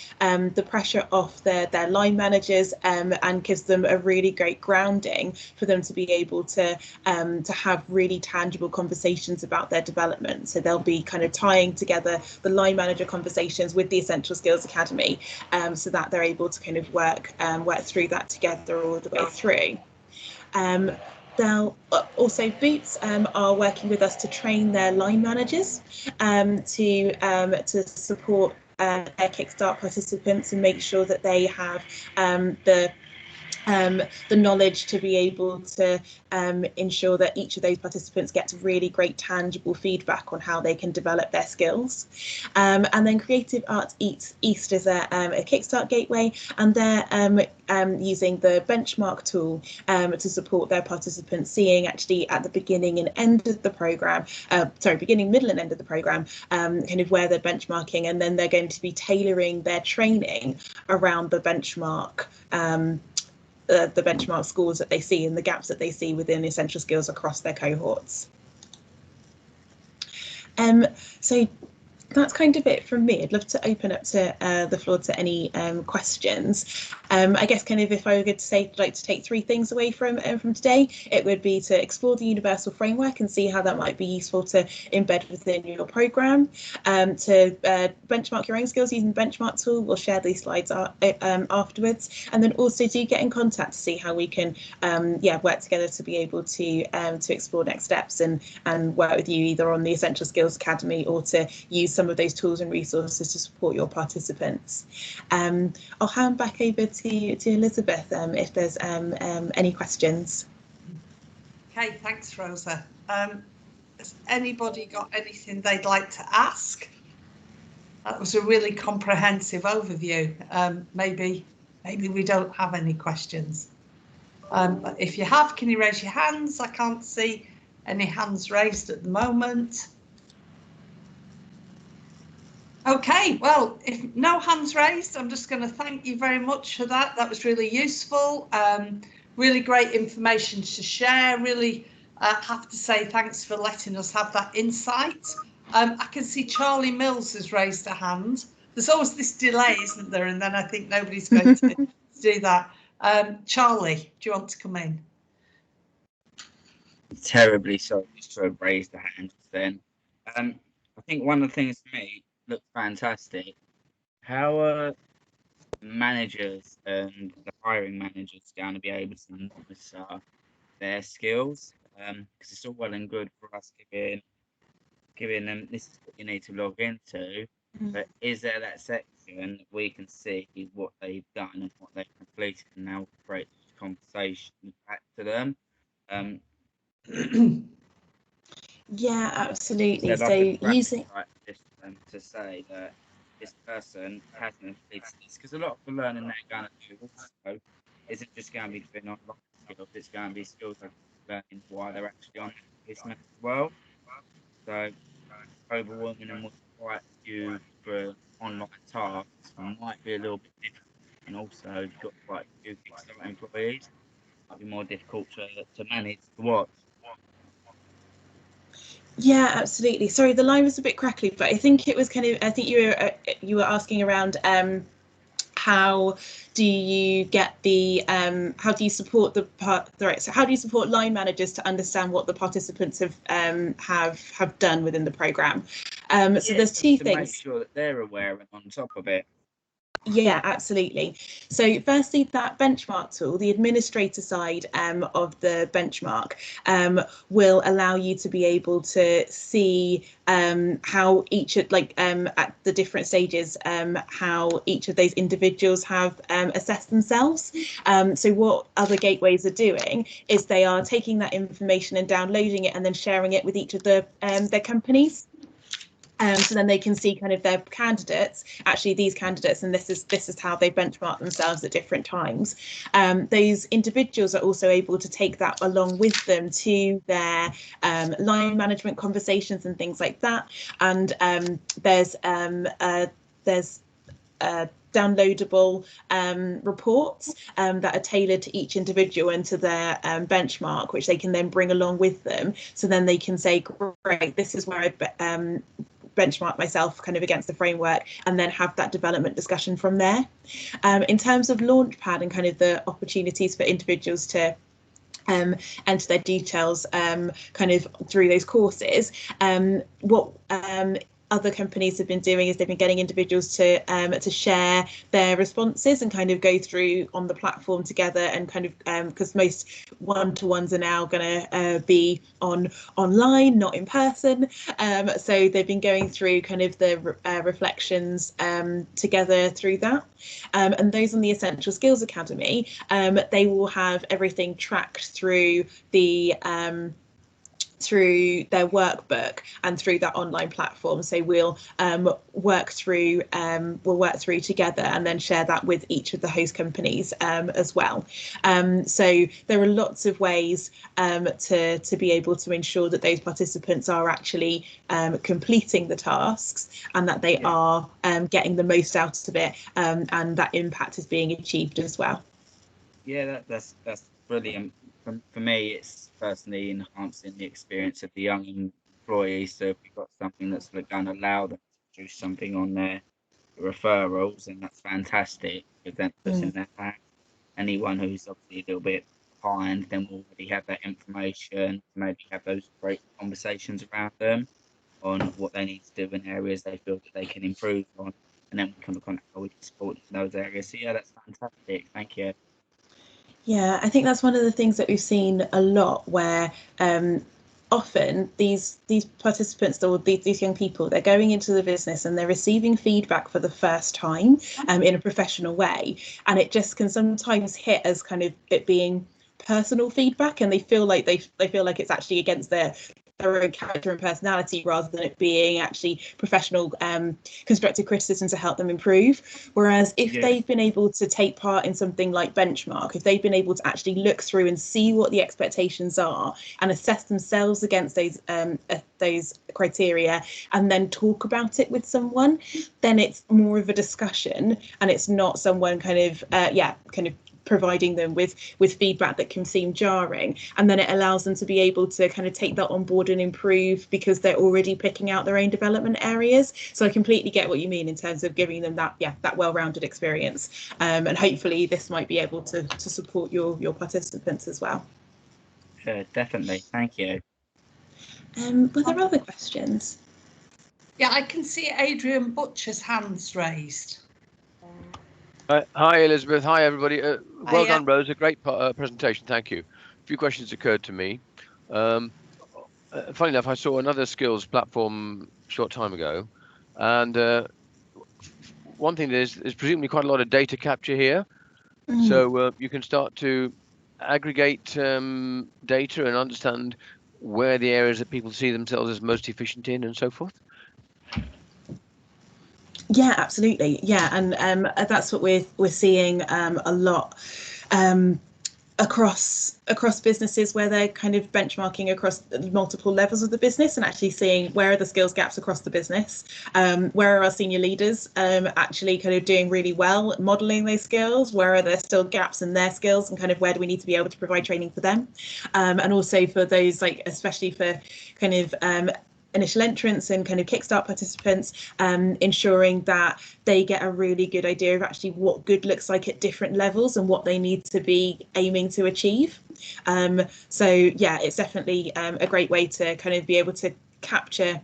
pressure off their line managers and gives them a really great grounding for them to be able to have really tangible conversations about their development. So they'll be kind of tying together the line manager conversations with the Essential Skills Academy, so that they're able to kind of work through that together all the way through. They'll also Boots are working with us to train their line managers to support their Kickstart participants and make sure that they have the knowledge to be able to ensure that each of those participants gets really great tangible feedback on how they can develop their skills. And then Creative Arts East is a Kickstart gateway, and they're using the benchmark tool to support their participants, seeing actually at the beginning and end of the program, beginning, middle and end of the program, kind of where they're benchmarking, and then they're going to be tailoring their training around the benchmark scores that they see and the gaps that they see within essential skills across their cohorts. So that's kind of it from me. I'd love to open up to the floor to any questions. I guess kind of if I were to say I'd like to take 3 things away from today, it would be to explore the universal framework and see how that might be useful to embed within your program, to benchmark your own skills using the benchmark tool. We'll share these slides afterwards, and then also do get in contact to see how we can work together to be able to explore next steps and work with you either on the Essential Skills Academy or to use some of those tools and resources to support your participants. I'll hand back over to Elizabeth if there's any questions.
Okay, thanks, Rosa. Has anybody got anything they'd like to ask? That was a really comprehensive overview. Maybe we don't have any questions. But if you have, can you raise your hands? I can't see any hands raised at the moment. Okay, well, if no hands raised, I'm just going to thank you very much for that. That was really useful. Really great information to share, really have to say thanks for letting us have that insight. I can see Charlie Mills has raised a hand. There's always this delay, isn't there? And then I think nobody's going to do that. Charlie, do you want to come in?
Terribly sorry to have raised the hand then. I think one of the things for me looks fantastic. How are managers and the hiring managers going to be able to monitor their skills? Because it's all well and good for us giving them this is what you need to log into, but is there that section that we can see what they've done and what they've completed and now create conversation back to them?
Yeah, absolutely.
So
So using
like this, to say that this person hasn't completed this, because a lot of the learning they're going to do also isn't just going to be doing online skills, it's going to be skills they're learning while they're actually on the business as well. So overwhelming them with quite a few for online tasks might be a little bit different, and also if you've got quite a few Kickstart employees, it might be more difficult to manage to watch.
Yeah, absolutely. Sorry, the line was a bit crackly, but I think it was I think you were asking around how do you get the how do you support so how do you support line managers to understand what the participants have done within the program? So there's two things.
Make sure that they're aware and on top of it.
Yeah, absolutely. So firstly, that benchmark tool, the administrator side of the benchmark, will allow you to be able to see how each at the different stages, how each of those individuals have assessed themselves. So what other gateways are doing is they are taking that information and downloading it and then sharing it with each of their companies. So then they can see kind of their candidates, actually these candidates, and this is how they benchmark themselves at different times. Those individuals are also able to take that along with them to their line management conversations and things like that. And there's downloadable reports that are tailored to each individual and to their benchmark, which they can then bring along with them. So then they can say, great, this is where I benchmark myself kind of against the framework, and then have that development discussion from there. In terms of Launchpad and kind of the opportunities for individuals to enter their details kind of through those courses, what other companies have been doing is they've been getting individuals to share their responses and kind of go through on the platform together, and kind of because most one-to-ones are now going to be online, not in person. So they've been going through kind of the reflections together through that. And those on the Essential Skills Academy, they will have everything tracked through the through their workbook and through that online platform. So we'll work through together and then share that with each of the host companies as well. So there are lots of ways to be able to ensure that those participants are actually completing the tasks and that they are getting the most out of it, and that impact is being achieved as well.
Yeah, that's brilliant. For me, it's personally enhancing the experience of the young employees. So if we've got something that's going to allow them to do something on their referrals, and that's fantastic, because that puts in their back. Anyone who's obviously a little bit behind, then we'll already have that information, maybe have those great conversations around them on what they need to do in areas they feel that they can improve on, and then we can look on how we can support in those areas. So yeah, that's fantastic. Thank you.
Yeah, I think that's one of the things that we've seen a lot, where often these participants or these young people, they're going into the business and they're receiving feedback for the first time in a professional way, and it just can sometimes hit as kind of it being personal feedback, and they feel like it's actually against their own character and personality, rather than it being actually professional constructive criticism to help them improve. Whereas if they've been able to take part in something like benchmark, if they've been able to actually look through and see what the expectations are and assess themselves against those criteria, and then talk about it with someone, then it's more of a discussion, and it's not someone kind of providing them with feedback that can seem jarring, and then it allows them to be able to kind of take that on board and improve because they're already picking out their own development areas. So I completely get what you mean in terms of giving them that well-rounded experience, and hopefully this might be able to support your participants as well.
Definitely, thank you.
Were there other questions?
Yeah, I can see Adrian Butcher's hands raised.
Hi, Elizabeth. Hi, everybody. Well done, Rose. A great presentation. Thank you. A few questions occurred to me. Funny enough, I saw another skills platform a short time ago, and one thing is there's presumably quite a lot of data capture here. So you can start to aggregate data and understand where the areas that people see themselves as most efficient in and so forth.
Yeah, absolutely. Yeah, and that's what we're seeing a lot across businesses, where they're kind of benchmarking across multiple levels of the business and actually seeing where are the skills gaps across the business, where are our senior leaders actually kind of doing really well modeling those skills, where are there still gaps in their skills, and kind of where do we need to be able to provide training for them, and also for those, like especially for kind of initial entrants and kind of Kickstart participants, ensuring that they get a really good idea of actually what good looks like at different levels and what they need to be aiming to achieve. So yeah, it's definitely a great way to kind of be able to capture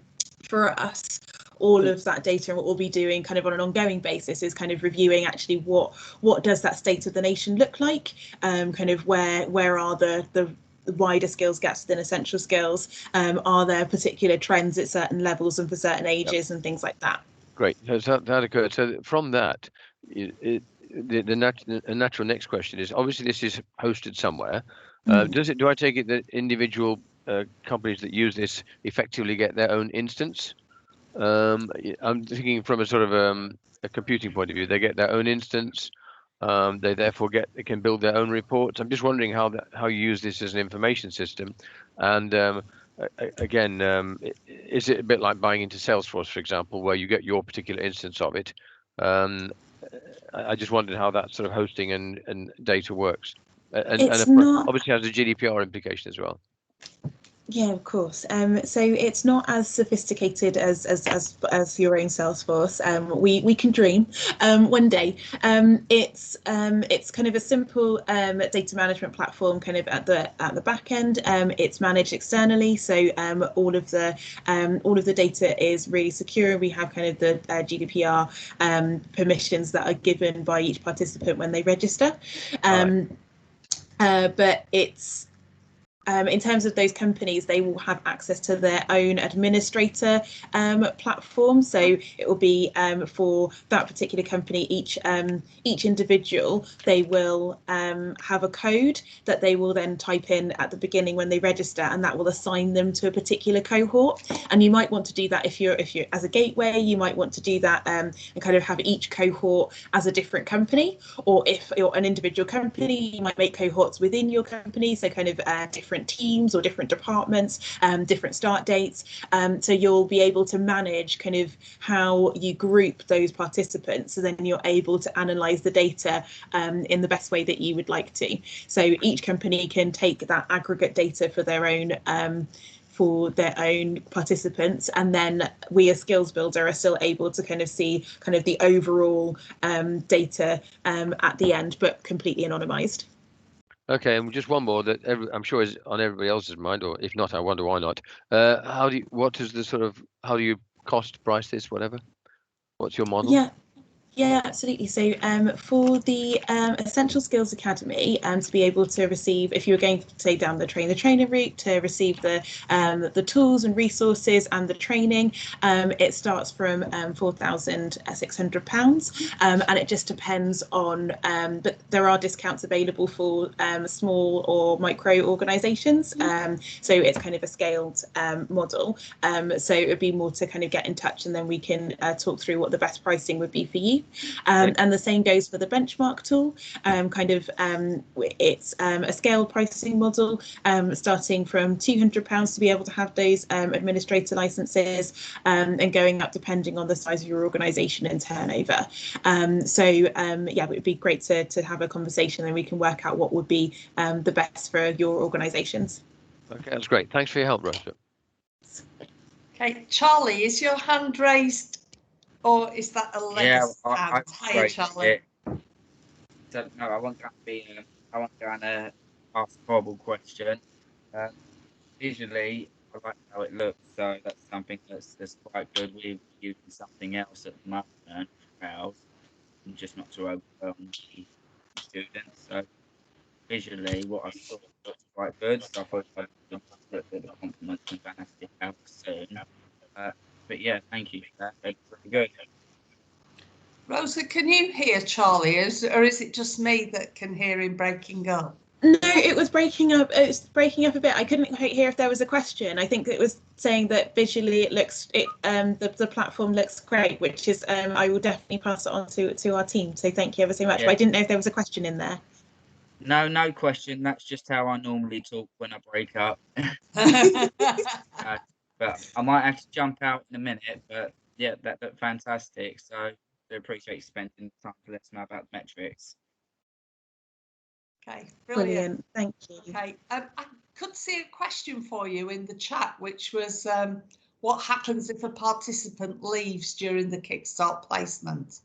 for us all of that data. And what we'll be doing kind of on an ongoing basis is kind of reviewing actually what does that state of the nation look like, kind of where are the wider skills gaps within essential skills, are there particular trends at certain levels and for certain ages, and things like that.
Great. So that occurred. So from that, the natural next question is, obviously this is hosted somewhere. Do I take it that individual companies that use this effectively get their own instance? I'm thinking from a sort of a computing point of view. They get their own instance. They therefore they can build their own reports. I'm just wondering how you use this as an information system, and again, is it a bit like buying into Salesforce, for example, where you get your particular instance of it? I just wondered how that sort of hosting and data works, and obviously has a GDPR implication as well.
Yeah, of course. So it's not as sophisticated as your own Salesforce. We can dream one day. It's kind of a simple data management platform, kind of at the back end. It's managed externally, so all of the data is really secure. We have kind of the GDPR permissions that are given by each participant when they register. But it's in terms of those companies, they will have access to their own administrator platform. So it will be for that particular company, each individual, they will have a code that they will then type in at the beginning when they register, and that will assign them to a particular cohort. And you might want to do that if you're as a gateway, you might want to do that and kind of have each cohort as a different company, or if you're an individual company, you might make cohorts within your company, so kind of different teams or different departments, different start dates, so you'll be able to manage kind of how you group those participants, so then you're able to analyze the data in the best way that you would like to. So each company can take that aggregate data for their own participants, and then we as Skills Builder are still able to kind of see kind of the overall data at the end, but completely anonymized.
Okay, and just one more that I'm sure is on everybody else's mind, or if not, I wonder why not. How do you cost price this, whatever? What's your model?
Yeah, absolutely. So for the Essential Skills Academy, to be able to receive, if you were going to say down the train the trainer route, to receive the tools and resources and the training, it starts from £4,600, and it just depends on, but there are discounts available for small or micro organisations, so it's kind of a scaled model. So it would be more to kind of get in touch, and then we can talk through what the best pricing would be for you. academy. And the same goes for the benchmark tool. It's a scale pricing model, starting from £200 to be able to have those administrator licenses, and going up depending on the size of your organisation and turnover. Yeah, it would be great to have a conversation, and we can work out what would be the best for your organisations.
Okay, that's great. Thanks for your help, Rosa.
Okay, Charlie, is your hand raised, or is that a legacy hand? Hiya, Charlie.
So, no, I won't go and ask a horrible question. Visually, I like how it looks, so that's something that's quite good. We're using something else at the moment, and just not to overwhelm the students. So visually, what I saw looks quite good. So I thought I'd give a little bit of compliments and fantastic help soon. But yeah, thank you for that. It's really good.
Rosa, can you hear Charlie, or is it just me that can hear him breaking up?
No, it was breaking up. It's breaking up a bit. I couldn't quite hear if there was a question. I think it was saying that visually it looks, the platform looks great, which is, I will definitely pass it on to our team. So thank you ever so much. Yeah. But I didn't know if there was a question in there.
No question. That's just how I normally talk when I break up. But I might have to jump out in a minute. But yeah, that looked fantastic. So I appreciate you spending time to let us know about the metrics.
Okay, brilliant.
Thank you.
Okay, I could see a question for you in the chat, which was what happens if a participant leaves during the Kickstart placement?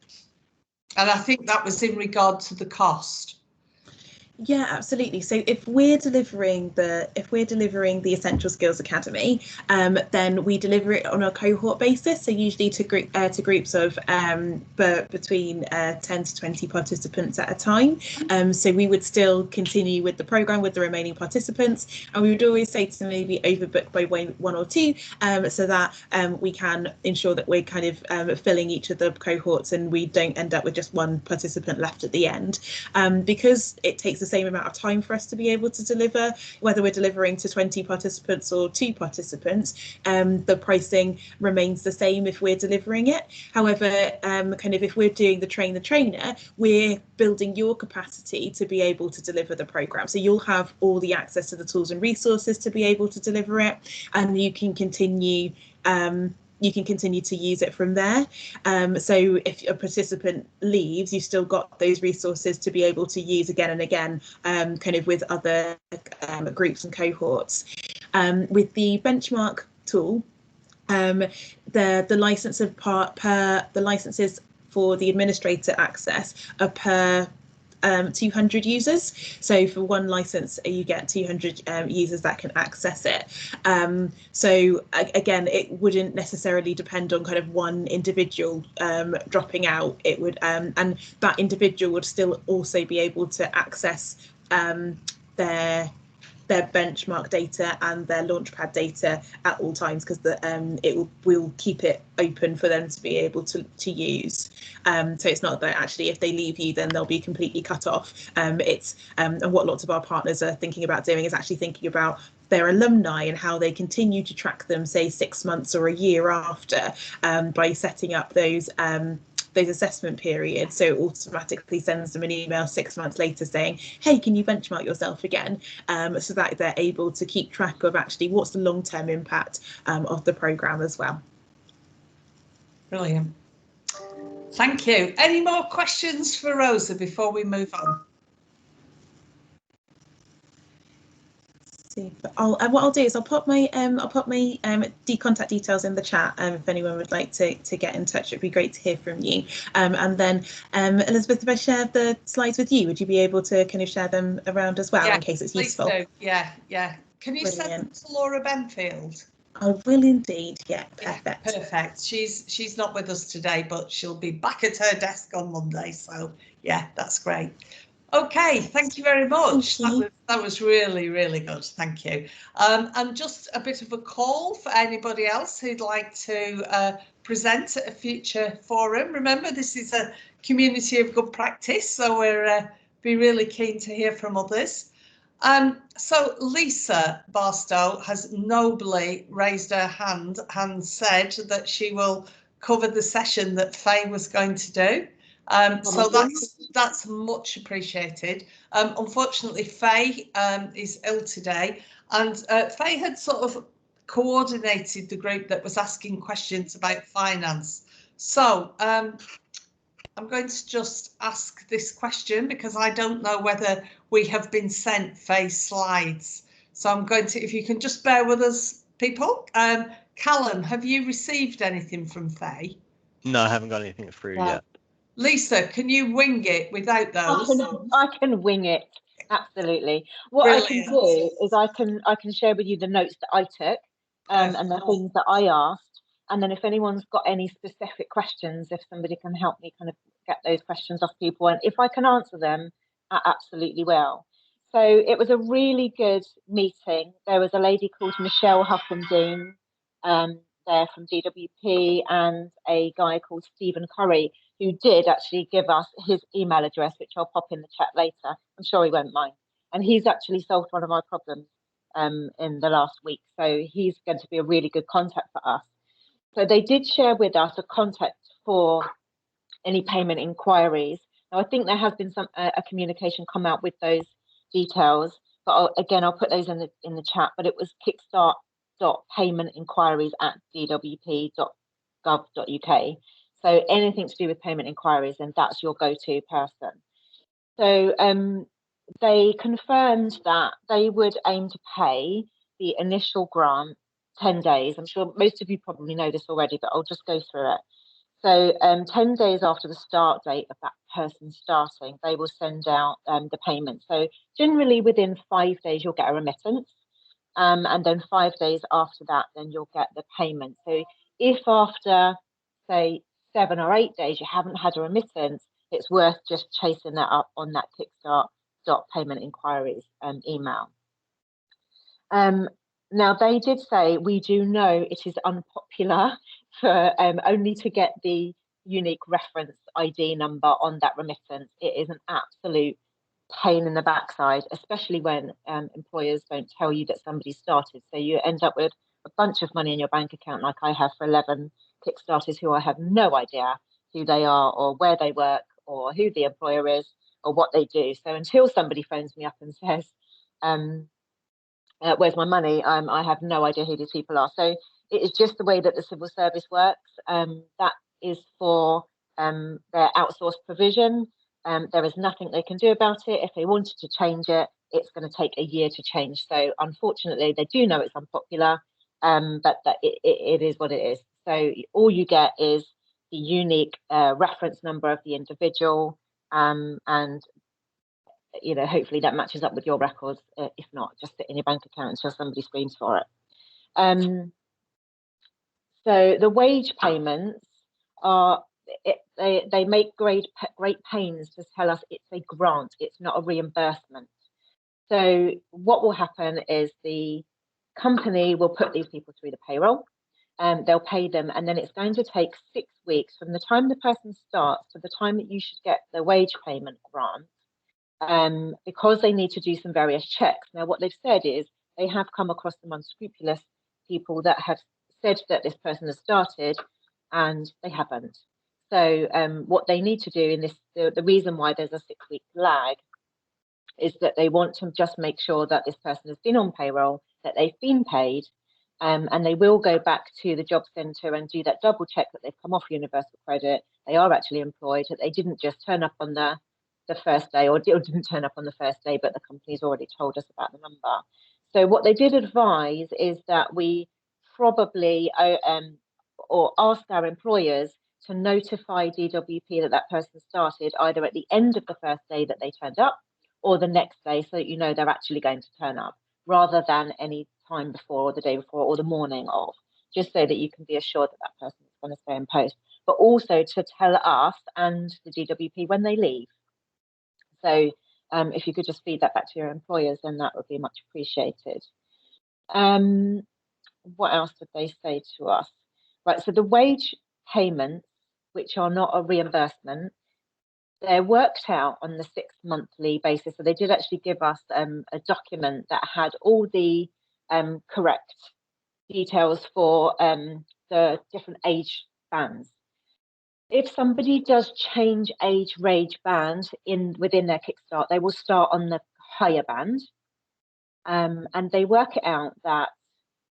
And I think that was in regard to the cost.
Yeah, absolutely. So if we're delivering the Essential Skills Academy, then we deliver it on a cohort basis. So usually to groups of between 10 to 20 participants at a time. So we would still continue with the programme with the remaining participants, and we would always say to maybe overbook by one or two, so that we can ensure that we're kind of filling each of the cohorts and we don't end up with just one participant left at the end, because it takes the same amount of time for us to be able to deliver, whether we're delivering to 20 participants or 2 participants. The pricing remains the same if we're delivering it. However, kind of if we're doing the train the trainer, we're building your capacity to be able to deliver the program. So you'll have all the access to the tools and resources to be able to deliver it, and you can continue to use it from there. So if a participant leaves, you've still got those resources to be able to use again and again, kind of with other groups and cohorts. With the benchmark tool, the licenses for the administrator access are per 200 users. So for one license, you get 200 users that can access it. So again, it wouldn't necessarily depend on kind of one individual dropping out. It would, and that individual would still also be able to access their benchmark data and their launchpad data at all times, because we'll keep it open for them to be able to use. So it's not that actually if they leave you then they'll be completely cut off. And what lots of our partners are thinking about doing is actually thinking about their alumni and how they continue to track them, say 6 months or a year after, by setting up those assessment periods. So it automatically sends them an email 6 months later saying, hey, can you benchmark yourself again? So that they're able to keep track of actually what's the long-term impact of the programme as well.
Brilliant. Thank you. Any more questions for Rosa before we move on?
What I'll do is I'll pop my contact details in the chat, if anyone would like to get in touch. It'd be great to hear from you. And then Elizabeth, if I share the slides with you, would you be able to kind of share them around as well, in case it's useful?
Do. Yeah. Can you send them to Laura Benfield?
I will indeed. Yeah, perfect.
Perfect. She's not with us today, but she'll be back at her desk on Monday. So yeah, that's great. Okay, thank you very much. That was really, really good. Thank you. And just a bit of a call for anybody else who'd like to present at a future forum. Remember, this is a community of good practice, so we're be really keen to hear from others. So Lisa Barstow has nobly raised her hand and said that she will cover the session that Faye was going to do. So that's much appreciated. Unfortunately, Faye is ill today, and Faye had sort of coordinated the group that was asking questions about finance. So I'm going to just ask this question because I don't know whether we have been sent Faye's slides. So I'm going to, if you can just bear with us, people. Callum, have you received anything from Faye?
No, I haven't got anything through yet.
Lisa, can you wing it without those?
I can wing it, absolutely. What Brilliant. I can do is I can share with you the notes that I took and the things that I asked, and then if anyone's got any specific questions, if somebody can help me kind of get those questions off people, and if I can answer them, I absolutely will. So it was a really good meeting. There was a lady called Michelle Huffendine there from DWP, and a guy called Stephen Curry, who did actually give us his email address, which I'll pop in the chat later. I'm sure he won't mind. And he's actually solved one of my problems in the last week. So he's going to be a really good contact for us. So they did share with us a contact for any payment inquiries. Now, I think there has been some a communication come out with those details, but I'll put those in the chat. But it was kickstart.paymentinquiries@dwp.gov.uk. So anything to do with payment inquiries, then that's your go-to person. So they confirmed that they would aim to pay the initial grant 10 days. I'm sure most of you probably know this already, but I'll just go through it. So 10 days after the start date of that person starting, they will send out the payment. So generally within 5 days, you'll get a remittance. And then 5 days after that, then you'll get the payment. So if after, say, 7 or 8 days, you haven't had a remittance, it's worth just chasing that up on that kickstart.paymentinquiries email. Now, they did say, we do know it is unpopular for only to get the unique reference ID number on that remittance. It is an absolute pain in the backside, especially when employers don't tell you that somebody started. So you end up with a bunch of money in your bank account, like I have for 11 Kickstarters who I have no idea who they are or where they work or who the employer is or what they do. So until somebody phones me up and says, where's my money? I have no idea who these people are. So it is just the way that the civil service works. That is for their outsourced provision. There is nothing they can do about it. If they wanted to change it, it's going to take a year to change. So unfortunately, they do know it's unpopular, but that it is what it is. So all you get is the unique reference number of the individual, and hopefully that matches up with your records. If not, just sit in your bank account until somebody screams for it. So the wage payments are, they make great pains to tell us it's a grant, it's not a reimbursement. So what will happen is the company will put these people through the payroll, they'll pay them, and then it's going to take 6 weeks from the time the person starts to the time that you should get the wage payment grant, because they need to do some various checks. Now, what they've said is they have come across some unscrupulous people that have said that this person has started and they haven't. So what they need to do in this, the reason why there's a 6 week lag is that they want to just make sure that this person has been on payroll, that they've been paid, and they will go back to the job centre and do that double check that they've come off universal credit, they are actually employed, that they didn't just turn up on the first day, or didn't turn up on the first day, but the company's already told us about the number. So what they did advise is that we probably or ask our employers to notify DWP that that person started either at the end of the first day that they turned up or the next day, so that you know they're actually going to turn up, rather than any time before or the day before or the morning of, just so that you can be assured that that person is going to stay in post, but also to tell us and the DWP when they leave. So if you could just feed that back to your employers, then that would be much appreciated. What else did they say to us? Right, so the wage payments, which are not a reimbursement, they're worked out on the 6 monthly basis. So they did actually give us a document that had all the correct details for the different age bands. If somebody does change age range band within their Kickstart, they will start on the higher band, and they work it out that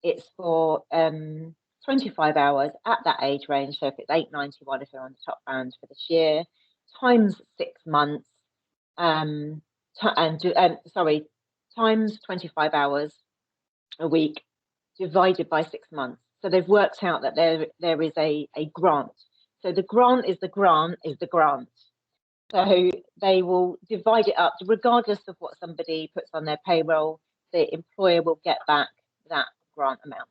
it's for 25 hours at that age range. So if it's 891, if they're on the top band for this year, times 6 months, times 25 hours a week divided by 6 months. So they've worked out that there is a grant. So the grant is the grant is the grant. So they will divide it up regardless of what somebody puts on their payroll. The employer will get back that grant amount,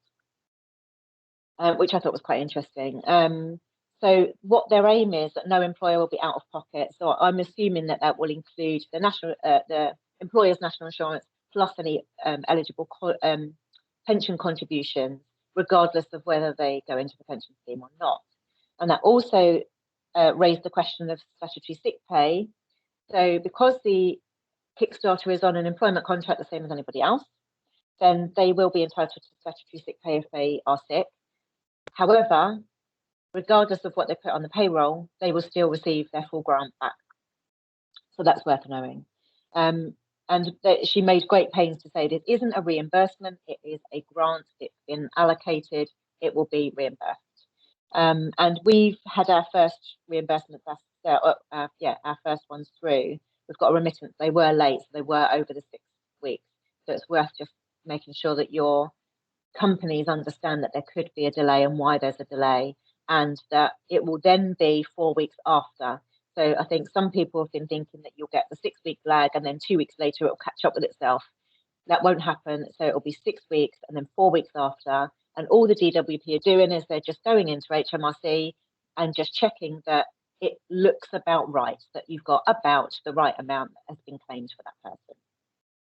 which I thought was quite interesting. So what their aim is that no employer will be out of pocket. So I'm assuming that that will include the employer's national insurance plus any eligible pension contributions, regardless of whether they go into the pension scheme or not. And that also raised the question of statutory sick pay. So because the Kickstarter is on an employment contract the same as anybody else, then they will be entitled to statutory sick pay if they are sick. However, regardless of what they put on the payroll, they will still receive their full grant back. So that's worth knowing. And she made great pains to say this isn't a reimbursement, it is a grant, it's been allocated, it will be reimbursed. And we've had our first reimbursement, our first ones through. We've got a remittance. They were late, so they were over the 6 weeks. So it's worth just making sure that your companies understand that there could be a delay and why there's a delay, and that it will then be 4 weeks after. So I think some people have been thinking that you'll get the 6 week lag and then 2 weeks later it'll catch up with itself. That won't happen. So it'll be 6 weeks and then 4 weeks after. And all the DWP are doing is they're just going into HMRC and just checking that it looks about right, that you've got about the right amount that has been claimed for that person.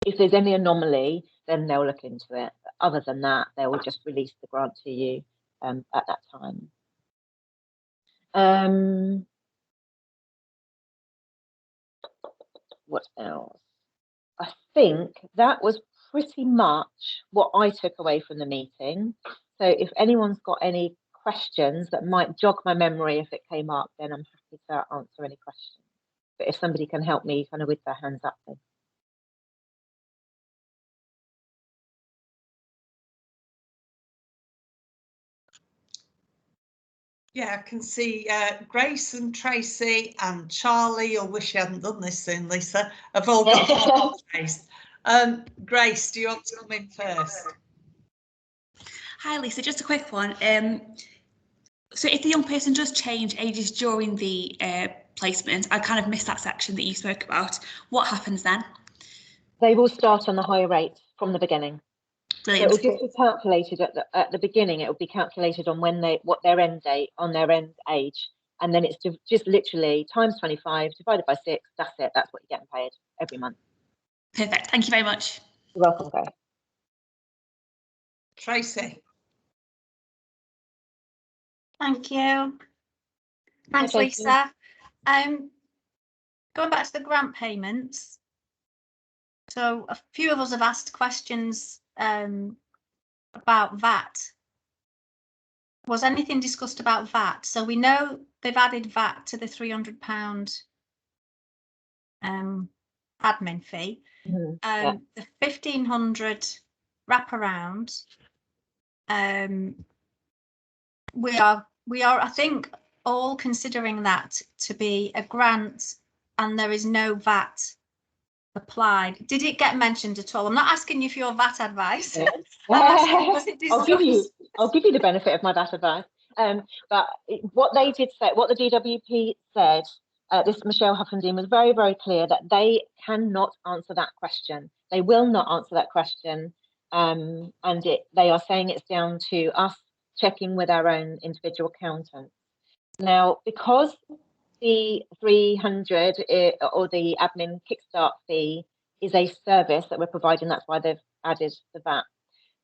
If there's any anomaly, then they'll look into it. But other than that, they will just release the grant to you at that time. What else? I think that was pretty much what I took away from the meeting. So if anyone's got any questions that might jog my memory if it came up, then I'm happy to answer any questions. But if somebody can help me kind of with their hands up, then.
Yeah, I can see Grace and Tracy and Charlie. You'll wish you hadn't done this soon, Lisa. Have all got Grace. Grace, do you want to come in first?
Hi, Lisa. Just a quick one. So if the young person does change ages during the placement, I kind of missed that section that you spoke about. What happens then? They
will start on the higher rate from the beginning.
Brilliant.
So it will just be calculated at the beginning. It will be calculated on what their end date on their end age, and then it's just literally times 25 divided by 6. That's it. That's what you're getting paid every month.
Perfect. Thank you very much.
You're welcome, Grace.
Tracy.
Thank you. Thanks, Lisa. Going back to the grant payments. So a few of us have asked questions about VAT. Was anything discussed about VAT? So we know they've added VAT to the £300 admin fee.
Yeah.
The 1,500 wraparound. We are, I think, all considering that to be a grant, and there is no VAT applied. Did it get mentioned at all? I'm not asking you for your VAT advice.
Yeah. I'll give you the benefit of my VAT advice. But what they did say, what the DWP said, this Michelle Huffenden was very, very clear that they cannot answer that question. They will not answer that question, and they are saying it's down to us checking with our own individual accountant. Now, because the 300 or the admin Kickstart fee is a service that we're providing, that's why they've added the VAT.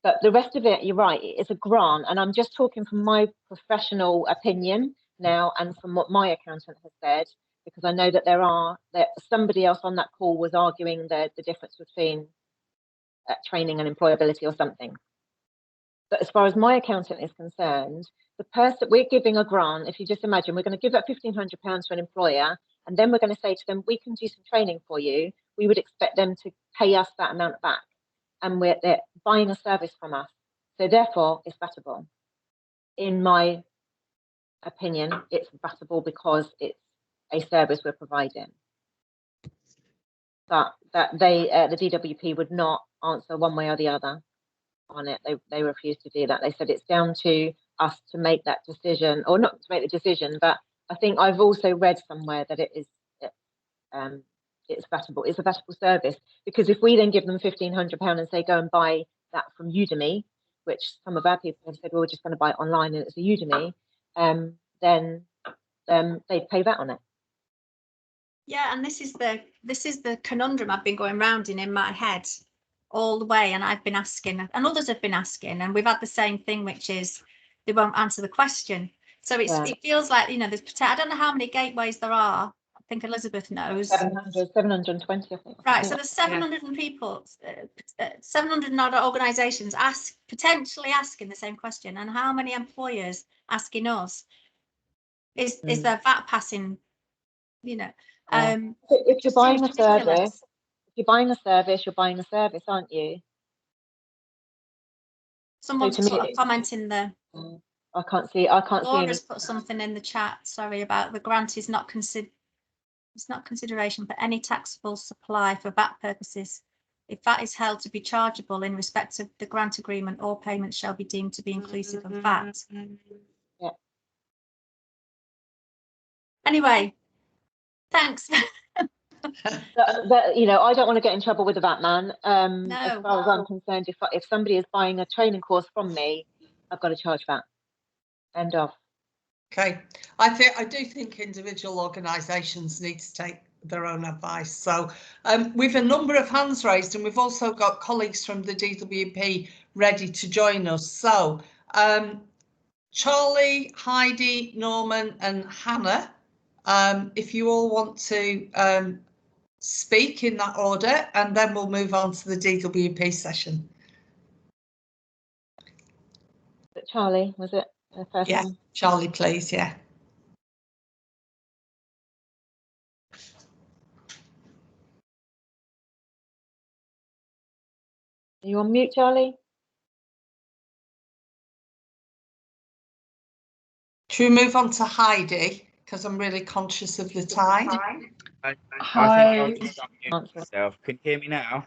But the rest of it, you're right, it's a grant, and I'm just talking from my professional opinion now and from what my accountant has said, because I know that somebody else on that call was arguing the difference between training and employability or something. But as far as my accountant is concerned, the person we're giving a grant, if you just imagine, we're going to give that £1,500 to an employer, and then we're going to say to them, we can do some training for you. We would expect them to pay us that amount back, and they're buying a service from us. So therefore, it's VATable. In my opinion, it's VATable because it's a service we're providing. But that the DWP would not answer one way or the other on it. They refused to do that. They said it's down to us to make that decision, or not to make the decision, but I think I've also read somewhere that it's VATable. It's a VATable service, because if we then give them £1,500 and say go and buy that from Udemy, which some of our people have said, well, we're just going to buy it online and it's a Udemy, then they'd pay VAT on it.
Yeah, and this is the conundrum I've been going round in my head all the way, and I've been asking, and others have been asking, and we've had the same thing, which is they won't answer the question. So it feels like, you know, there's, I don't know how many gateways there are. I think Elizabeth knows.
720, I think.
Right, so there's 700 people, 700 and odd organisations potentially asking the same question, and how many employers asking us? Is there VAT passing? You know,
if you're buying a service, you're buying a service, aren't you?
Someone's put a comment in there.
I can't see.
Laura's put something in the chat. Sorry, about the grant is not considered. It's not consideration for any taxable supply for VAT purposes. If VAT is held to be chargeable in respect of the grant agreement, all payments shall be deemed to be inclusive of VAT.
Yeah.
Anyway, thanks.
But you know, I don't want to get in trouble with the VAT man.
No.
As far as I'm concerned, if somebody is buying a training course from me, I've got to charge VAT. End of.
Okay, I do think individual organisations need to take their own advice. So we've a number of hands raised, and we've also got colleagues from the DWP ready to join us. So Charlie, Heidi, Norman and Hannah, if you all want to speak in that order, and then we'll move on to the DWP session.
Charlie, was it the first one?
Charlie, please. Yeah.
Are you on mute, Charlie?
Should we move on to Heidi, because I'm really conscious of the time?
I think I'll just unmute myself. Can you hear me now?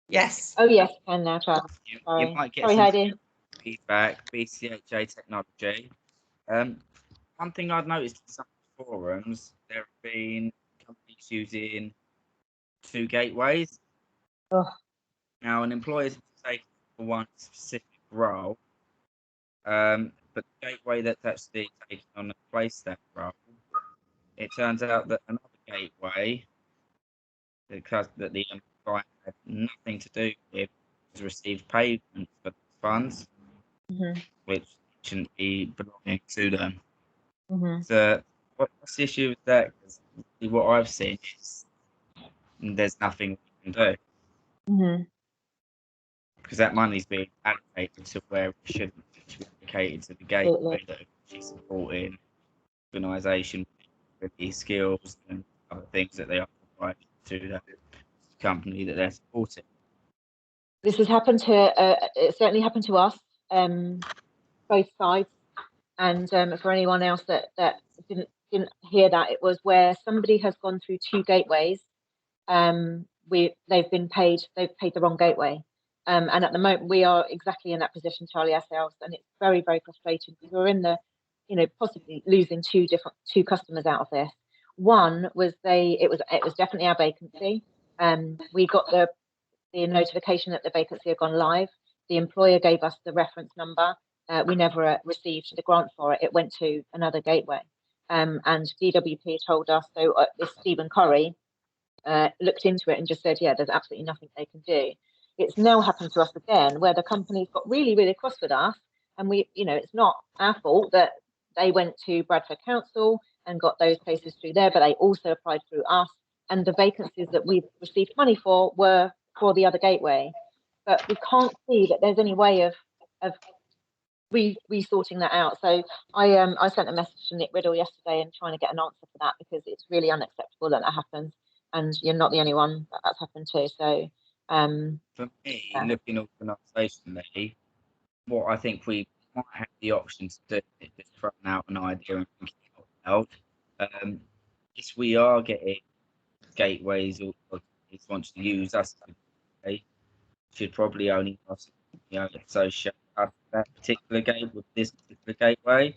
Yes.
Oh yes, I can now, Charlie.
You might get
Sorry, Heidi.
feedback. BCHA technology. One thing I've noticed in some forums, there have been companies using 2 gateways.
Oh.
Now, an employer is taken for one specific role, but the gateway that's actually taken on to place that role, it turns out that another gateway that the employer had nothing to do with has received payment for funds, which shouldn't be belonging to them. So what's the issue with that? Because what I've seen is there's nothing we can do. Because that money's being allocated to where it shouldn't be allocated to the gateway that is supporting organisation with these skills and other things that they are providing to the company that they're supporting.
This has happened to it certainly happened to us, both sides, and for anyone else that didn't hear that, it was where somebody has gone through 2 gateways. They've paid the wrong gateway, and at the moment we are exactly in that position, Charlie, ourselves, and it's very, very frustrating because we're in the, you know, possibly losing two customers out of this. One was it was definitely our vacancy. We got the notification that the vacancy had gone live. The employer gave us the reference number. We never received the grant for it. It went to another gateway. And DWP told us, so this Stephen Corrie looked into it and just said, yeah, there's absolutely nothing they can do. It's now happened to us again, where the company's got really, really cross with us. And we, you know, it's not our fault that they went to Bradford Council and got those places through there, but they also applied through us. And the vacancies that we've received money for were for the other gateway. But we can't see that there's any way of resorting that out. So I sent a message to Nick Riddle yesterday and trying to get an answer for that, because it's really unacceptable that happens, and you're not the only one that's happened to. So
for me, looking organisationally, what I think we might have the option to do is just throwing out an idea and thinking out loud. If we are getting gateways or want to use us, should probably only associate us with that particular gate with this particular gateway.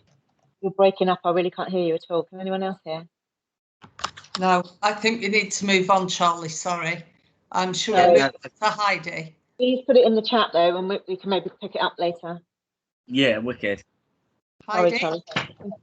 You're breaking up. I really can't hear you at all. Can anyone else hear?
No, I think we need to move on, Charlie. Sorry. Should we move to Heidi?
Please put it in the chat though, and we can maybe pick it up later.
Yeah, wicked.
Heidi.
Sorry,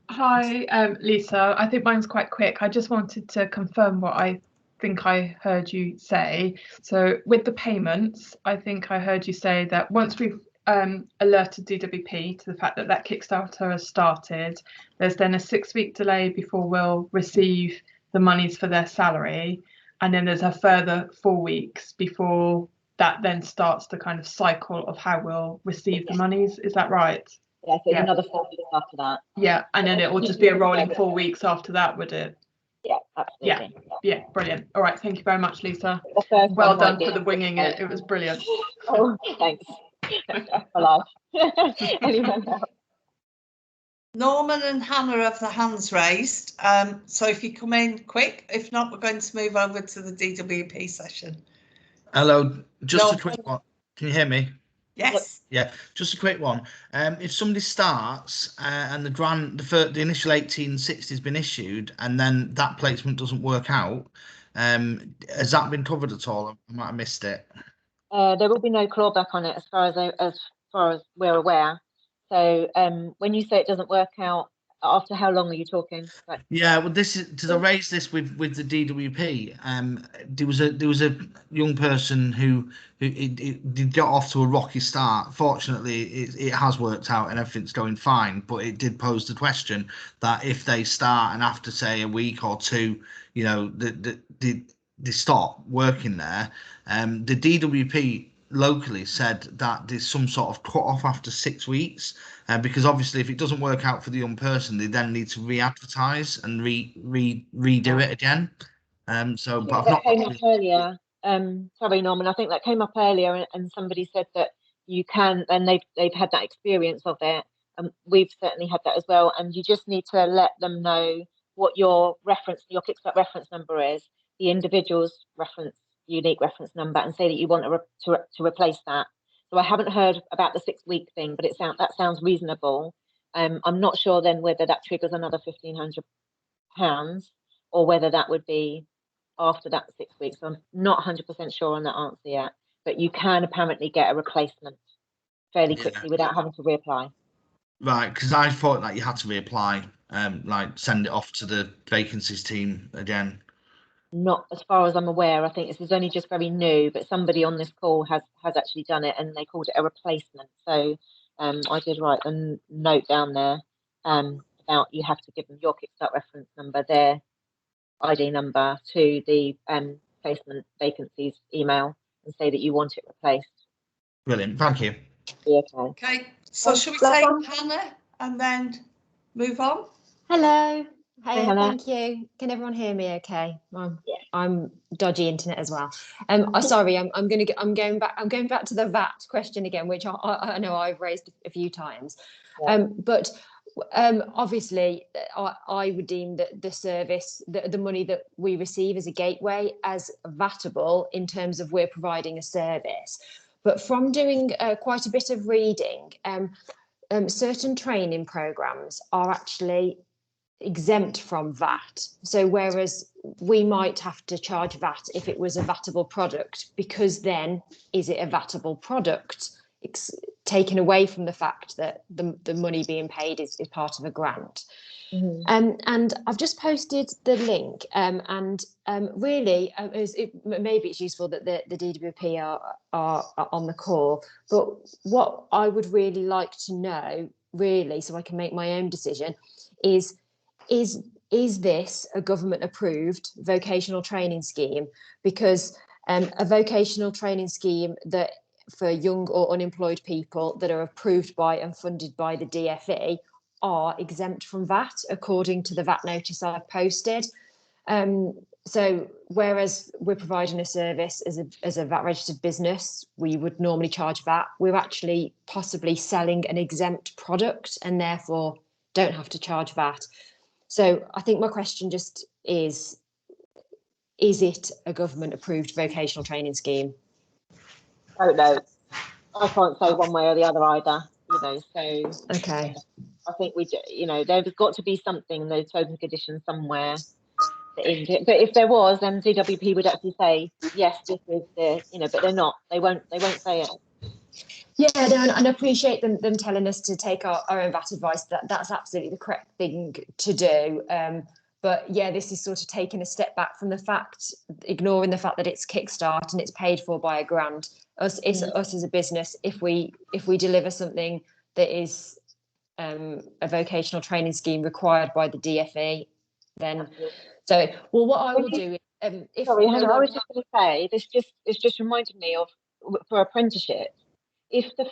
Hi, Lisa. I think mine's quite quick. I just wanted to confirm what I think I heard you say. So with the payments, I think I heard you say that once we've alerted DWP to the fact that that Kickstarter has started, there's then a 6-week delay before we'll receive the monies for their salary, and then there's a further 4 weeks before that then starts the kind of cycle of how we'll receive the monies. Is that right?
Yeah, so another 4 weeks after that.
Yeah, and then it will just be a rolling 4 weeks after that, would it?
Yeah, absolutely.
Yeah, brilliant. All right, thank you very much, Lisa. Well done for the winging it. It was brilliant.
Oh, thanks. Hello. Anyone else?
Norman and Hannah have the hands raised. So if you come in quick, if not, we're going to move over to the DWP session.
Hello, just a quick one. Can you hear me?
Yes.
Yeah, just a quick one. If somebody starts and the initial 1860 has been issued, and then that placement doesn't work out, has that been covered at all? I might have missed it.
There will be no clawback on it as far as we're aware. So when you say it doesn't work out, after how long are you talking? Like,
yeah, well, this is to raise this with the DWP. There was a young person who got off to a rocky start. Fortunately, it has worked out and everything's going fine. But it did pose the question that if they start and after say a week or two, you know, they stop working there. The DWP locally said that there's some sort of cut off after 6 weeks, because obviously if it doesn't work out for the young person, they then need to re-advertise and redo it again. So, but I've not
came up earlier. Sorry, Norman. I think that came up earlier, and somebody said that you can, and they've had that experience of it. We've certainly had that as well, and you just need to let them know what your Kickstart reference number is, the individual's unique reference number, and say that you want to replace that. So I haven't heard about the 6-week thing, but that sounds reasonable. I'm not sure then whether that triggers another £1,500 or whether that would be after that 6 weeks. I'm not 100% sure on that answer yet, but you can apparently get a replacement fairly quickly without having to reapply.
Right, because I thought that you had to reapply, like send it off to the vacancies team again.
Not as far as I'm aware. I think this is only just very new, but somebody on this call has actually done it, and they called it a replacement. So I did write a note down there about you have to give them your Kickstart reference number, their ID number, to the placement vacancies email, and say that you want it replaced.
Brilliant, thank you.
Okay, so should we take Hannah and then move on?
Hello. Hey,
Hello.
thank you. Can everyone hear me okay? I'm dodgy internet as well. Sorry, I'm going back to the VAT question again, which I know I've raised a few times.
Yeah.
But obviously I would deem that the service, the money that we receive as a gateway, as VATable in terms of we're providing a service. But from doing quite a bit of reading, certain training programs are actually exempt from VAT. So whereas we might have to charge VAT if it was a VATable product, because then is it a VATable product? It's taken away from the fact that the money being paid is part of a grant.
Mm-hmm.
And I've just posted the link, really, maybe it's useful that the DWP are on the call, but what I would really like to know, really, so I can make my own decision, is this a government approved vocational training scheme? Because a vocational training scheme that for young or unemployed people that are approved by and funded by the DfE are exempt from VAT, according to the VAT notice I've posted. So whereas we're providing a service as a VAT registered business, we would normally charge VAT. We're actually possibly selling an exempt product and therefore don't have to charge VAT. So I think my question just is it a government approved vocational training scheme?
I don't know. I can't say one way or the other either, so.
Okay.
I think there's got to be something in those terms and conditions somewhere. But if there was, then DWP would actually say, yes, this is but they're not. They won't say it.
Yeah, no, and I appreciate them telling us to take our own VAT advice. That's absolutely the correct thing to do. But yeah, this is sort of taking a step back from the fact, ignoring the fact that it's Kickstart and it's paid for by a grant. Us as a business, if we deliver something that is a vocational training scheme required by the DfE, then what I will do is
I was just going to say this just reminded me of for apprenticeship. If the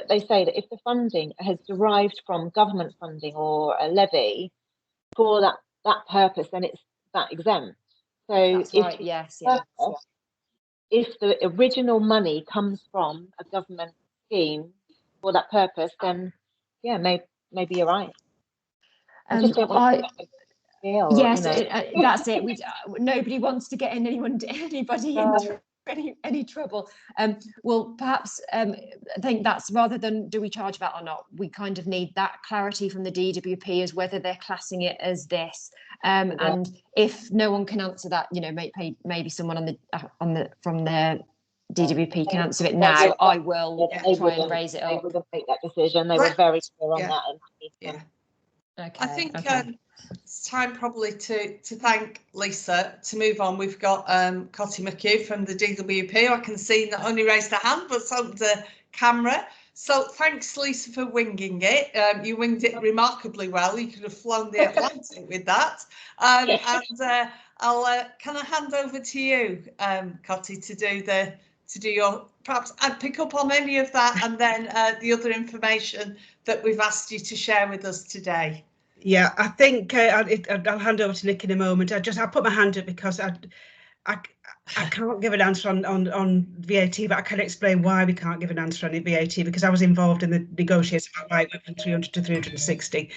they say that if the funding has derived from government funding or a levy for that purpose, then it's VAT exempt. So if the original money comes from a government scheme for that purpose, then yeah, maybe you're right. I just don't want to feel,
yes, that's it. Nobody wants to get anybody into any trouble. Well, perhaps I think that's, rather than do we charge VAT or not, we kind of need that clarity from the DWP as whether they're classing it as this. And if no one can answer that, maybe someone from the DWP can answer it now. I will try and raise it up.
They wouldn't make that decision. They were very clear on that.
Yeah.
Okay.
I think it's time probably to thank Lisa. To move on, we've got Cotty McHugh from the DWP. I can see not only raised a hand but opened the camera. So thanks, Lisa, for winging it. You winged it remarkably well. You could have flown the Atlantic with that. And can I hand over to you, Cotty, to do your, perhaps I'd pick up on any of that and then the other information that we've asked you to share with us today.
Yeah, I think I'll hand over to Nick in a moment. I'll put my hand up because I can't give an answer on VAT, but I can explain why we can't give an answer on VAT, because I was involved in the negotiations about why it went from 300 to 360.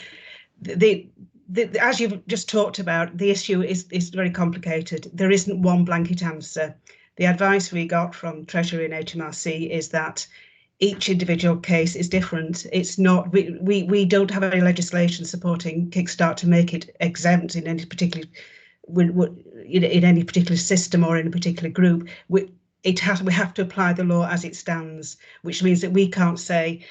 As you've just talked about, the issue is very complicated. There isn't one blanket answer. The advice we got from Treasury and HMRC is that each individual case is different. It's not, we don't have any legislation supporting Kickstart to make it exempt in any particular system or in a particular group. We have to apply the law as it stands, which means that we can't say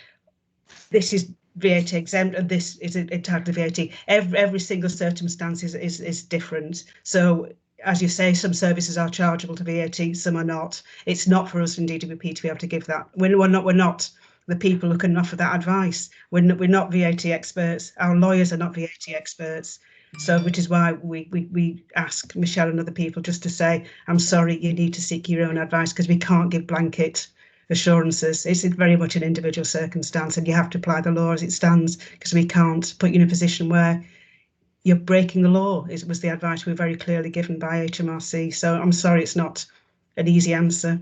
this is VAT exempt and this is entitled to VAT. Every single circumstance is different. So as you say, some services are chargeable to VAT, some are not. It's not for us in DWP to be able to give that. We're not the people who can offer that advice. We're not VAT experts. Our lawyers are not VAT experts. So, which is why we ask Michelle and other people just to say, I'm sorry, you need to seek your own advice, because we can't give blanket assurances. It's very much an individual circumstance, and you have to apply the law as it stands, because we can't put you in a position where you're breaking the law. It was the advice we were very clearly given by HMRC. So I'm sorry, it's not an easy answer,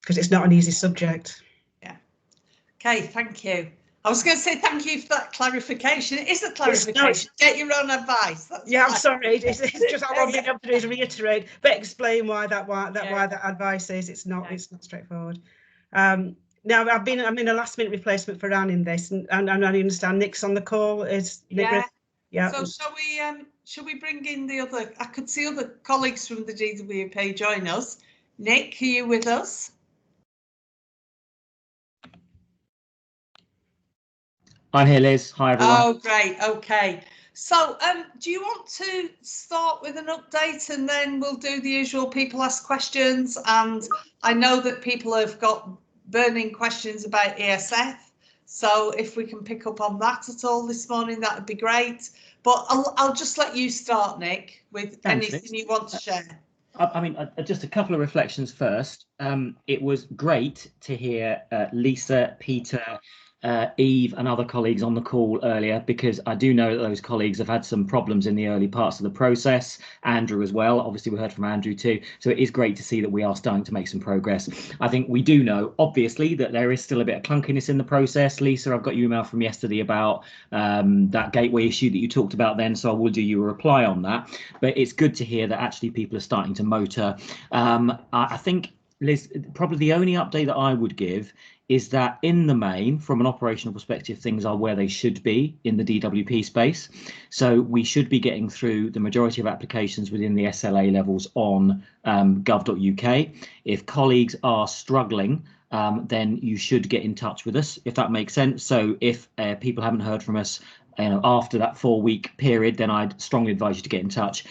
because it's not an easy subject.
Yeah. Okay, thank you. I was going to say thank you for that clarification. It is a clarification. Get your own advice.
I'm sorry. It's just all I'm being able to do is reiterate, but explain why that advice is. It's not straightforward. Now I'm in a last minute replacement for Anne in this, and I understand Nick's on the call. Is Nick? Yeah.
So shall we bring in the other? I could see other colleagues from the DWP join us. Nick, are you with us?
I'm here, Liz. Hi, everyone.
Oh, great. Okay. So, do you want to start with an update, and then we'll do the usual people ask questions? And I know that people have got burning questions about ESF. So if we can pick up on that at all this morning, that would be great. But I'll just let you start, Nick, with anything you want to share.
I mean, just a couple of reflections first. It was great to hear Lisa, Peter, Eve and other colleagues on the call earlier, because I do know that those colleagues have had some problems in the early parts of the process. Andrew as well. Obviously, we heard from Andrew too. So it is great to see that we are starting to make some progress. I think we do know, obviously, that there is still a bit of clunkiness in the process. Lisa, I've got your email from yesterday about that gateway issue that you talked about then, so I will do you a reply on that. But it's good to hear that actually people are starting to motor. I think, Liz, probably the only update that I would give is that in the main, from an operational perspective, things are where they should be in the DWP space. So we should be getting through the majority of applications within the SLA levels on gov.uk. If colleagues are struggling, then you should get in touch with us, if that makes sense. So if people haven't heard from us after that 4-week period, then I'd strongly advise you to get in touch,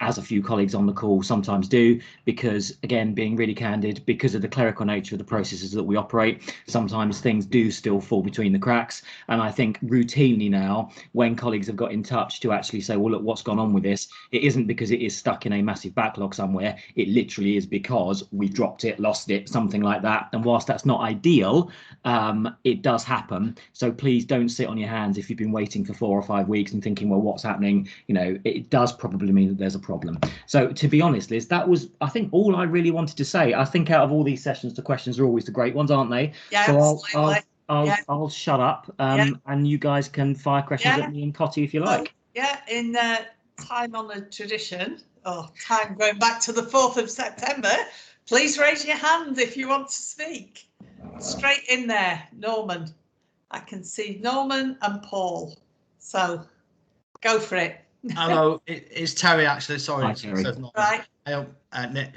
as a few colleagues on the call sometimes do, because again, being really candid, because of the clerical nature of the processes that we operate, sometimes things do still fall between the cracks. And I think routinely now, when colleagues have got in touch to actually say, well, look, what's gone on with this, it isn't because it is stuck in a massive backlog somewhere. It literally is because we've dropped it, lost it, something like that. And whilst that's not ideal, it does happen. So please don't sit on your hands if you've been waiting for 4 or 5 weeks and thinking, well, what's happening? You know, it does probably mean that there's a problem. So to be honest, Liz, that was, I think, all I really wanted to say. I think out of all these sessions, the questions are always the great ones, aren't they?
Yeah,
so
absolutely.
I'll shut up, and you guys can fire questions at me and Cotty if you like.
Yeah, in time-honoured tradition, time going back to the 4th of September, please raise your hand if you want to speak. Straight in there, Norman. I can see Norman and Paul. So go for it.
Hello, it's Terry actually. Sorry,
Hi, Terry.
Right.
Nick.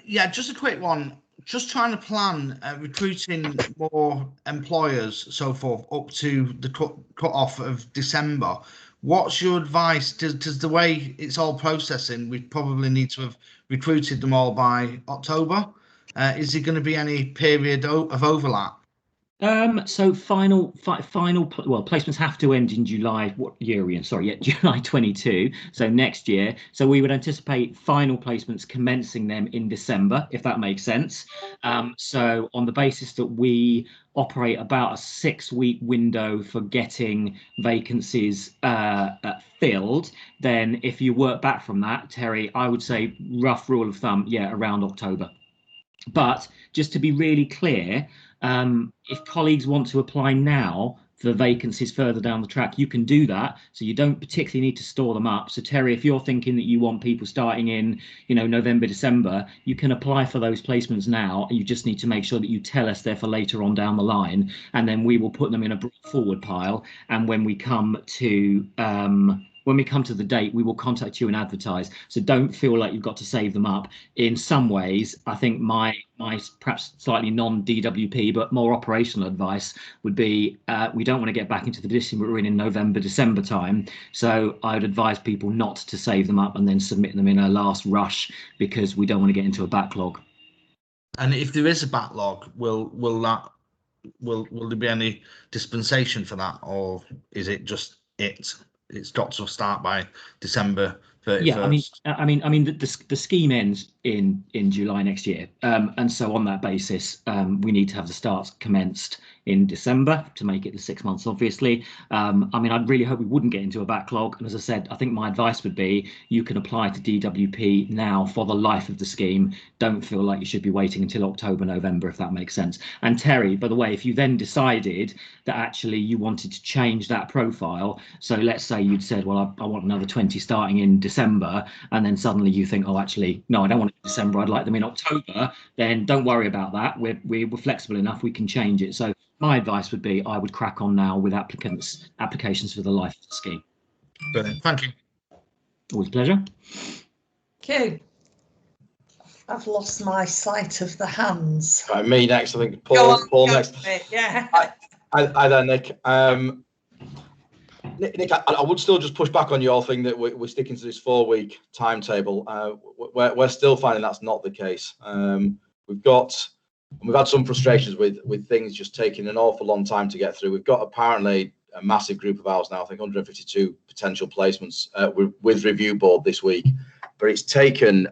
Yeah, just a quick one. Just trying to plan recruiting more employers, so forth, up to the cut off of December. What's your advice? Does the way it's all processing, we probably need to have recruited them all by October? Is there going to be any period of overlap?
So final placements have to end in July. What year are we in? Sorry, yeah, July 22. So next year. So we would anticipate final placements commencing them in December, if that makes sense. So on the basis that we operate about a 6-week window for getting vacancies filled, then if you work back from that, Terry, I would say rough rule of thumb, yeah, around October. But just to be really clear, if colleagues want to apply now for vacancies further down the track, you can do that. So you don't particularly need to store them up. So Terry, if you're thinking that you want people starting in, November, December, you can apply for those placements now. You just need to make sure that you tell us they're for later on down the line, and then we will put them in a forward pile. And when we come to the date, we will contact you and advertise. So don't feel like you've got to save them up. In some ways, I think my perhaps slightly non-DWP but more operational advice would be we don't want to get back into the position we're in November, December time. So I would advise people not to save them up and then submit them in a last rush, because we don't want to get into a backlog.
And if there is a backlog, will there be any dispensation for that, or is it just it's got to start by December 31st?
Yeah, I mean, the scheme ends in July next year, and so on that basis, we need to have the starts commenced in December to make it the 6 months, obviously. I mean, I'd really hope we wouldn't get into a backlog. And as I said, I think my advice would be you can apply to DWP now for the life of the scheme. Don't feel like you should be waiting until October, November, if that makes sense. And Terry, by the way, if you then decided that actually you wanted to change that profile, so let's say you'd said, well, I want another 20 starting in December, and then suddenly you think, oh, actually, no, I don't want it in December, I'd like them in October, then don't worry about that. We're flexible enough, we can change it. So my advice would be I would crack on now with applications for the life of the scheme.
Brilliant. Thank you.
Always a pleasure.
Okay. I've lost my sight of the hands.
Right, me next. I think Paul next.
Yeah.
Hi there, Nick. Nick, I would still just push back on your thing that we're sticking to this 4-week timetable. We're still finding that's not the case. We've had some frustrations with things just taking an awful long time to get through. We've got apparently a massive group of ours now, I think 152 potential placements with review board this week, but it's taken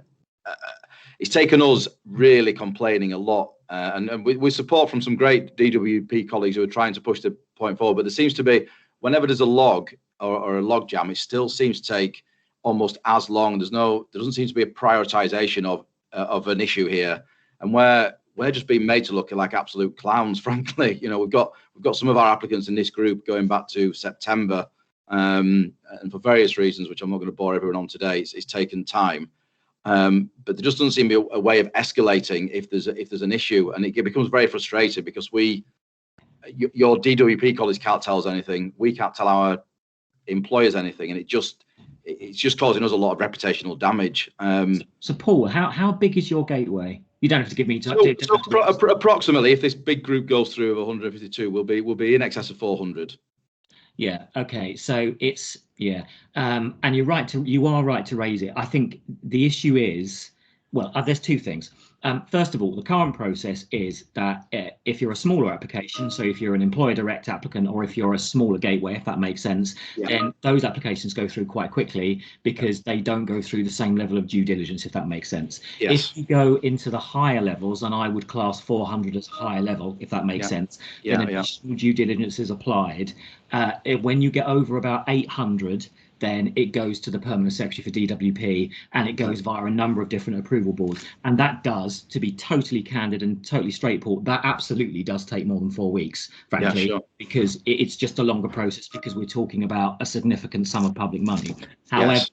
it's taken us really complaining a lot, and with support from some great DWP colleagues who are trying to push the point forward. But there seems to be, whenever there's a log or a log jam, it still seems to take almost as long. There doesn't seem to be a prioritization of an issue here, and we're just being made to look like absolute clowns, frankly. You know, we've got some of our applicants in this group going back to September, and for various reasons, which I'm not going to bore everyone on today, it's taken time. But there just doesn't seem to be a way of escalating if there's an issue, and it becomes very frustrating because your DWP colleagues can't tell us anything, we can't tell our employers anything, and it's just causing us a lot of reputational damage.
So Paul, how big is your gateway? You don't have to give me
approximately, if this big group goes through of 152, we'll be in excess of 400.
Yeah. Okay. So it's and you are right to raise it. I think the issue is, well, there's two things. First of all, the current process is that if you're a smaller application, so if you're an employer direct applicant or if you're a smaller gateway, if that makes sense, then those applications go through quite quickly because they don't go through the same level of due diligence, if that makes sense.
Yes.
If you go into the higher levels, and I would class 400 as a higher level, if that makes sense, then additional due diligence is applied. When you get over about 800, then it goes to the permanent secretary for DWP, and it goes via a number of different approval boards. And that does, to be totally candid and totally straightforward, that absolutely does take more than 4 weeks, frankly, because it's just a longer process because we're talking about a significant sum of public money. However,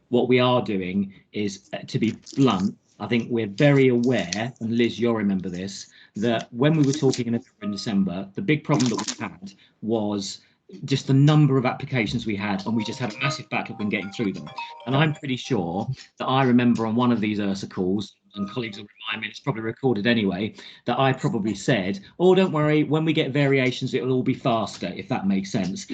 what we are doing is, to be blunt, I think we're very aware, and Liz, you'll remember this, that when we were talking in December, the big problem that we had was just the number of applications we had, and we just had a massive backlog in getting through them. And I'm pretty sure that I remember on one of these ERSA calls, and colleagues will remind me, it's probably recorded anyway, that I probably said, oh, don't worry, when we get variations, it'll all be faster, if that makes sense.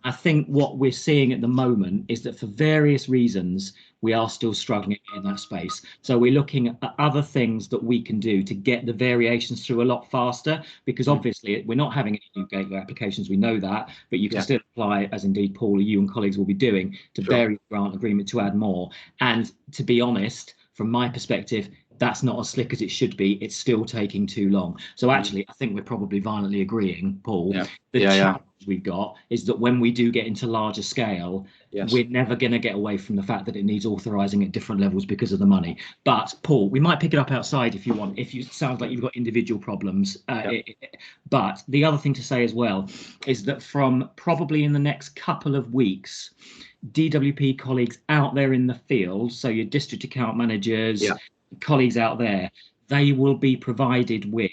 I think what we're seeing at the moment is that for various reasons, we are still struggling in that space. So we're looking at other things that we can do to get the variations through a lot faster, because obviously we're not having any new gateway applications, we know that, but you can still apply, as indeed Paul, you and colleagues will be doing, to vary the grant agreement to add more. And to be honest, from my perspective, that's not as slick as it should be. It's still taking too long. So actually, I think we're probably violently agreeing, Paul. The challenge we've got is that when we do get into larger scale, we're never going to get away from the fact that it needs authorising at different levels because of the money. But Paul, we might pick it up outside if you want. If you sounds like you've got individual problems. But the other thing to say as well is that from probably in the next couple of weeks, DWP colleagues out there in the field, so your district account managers, colleagues out there, they will be provided with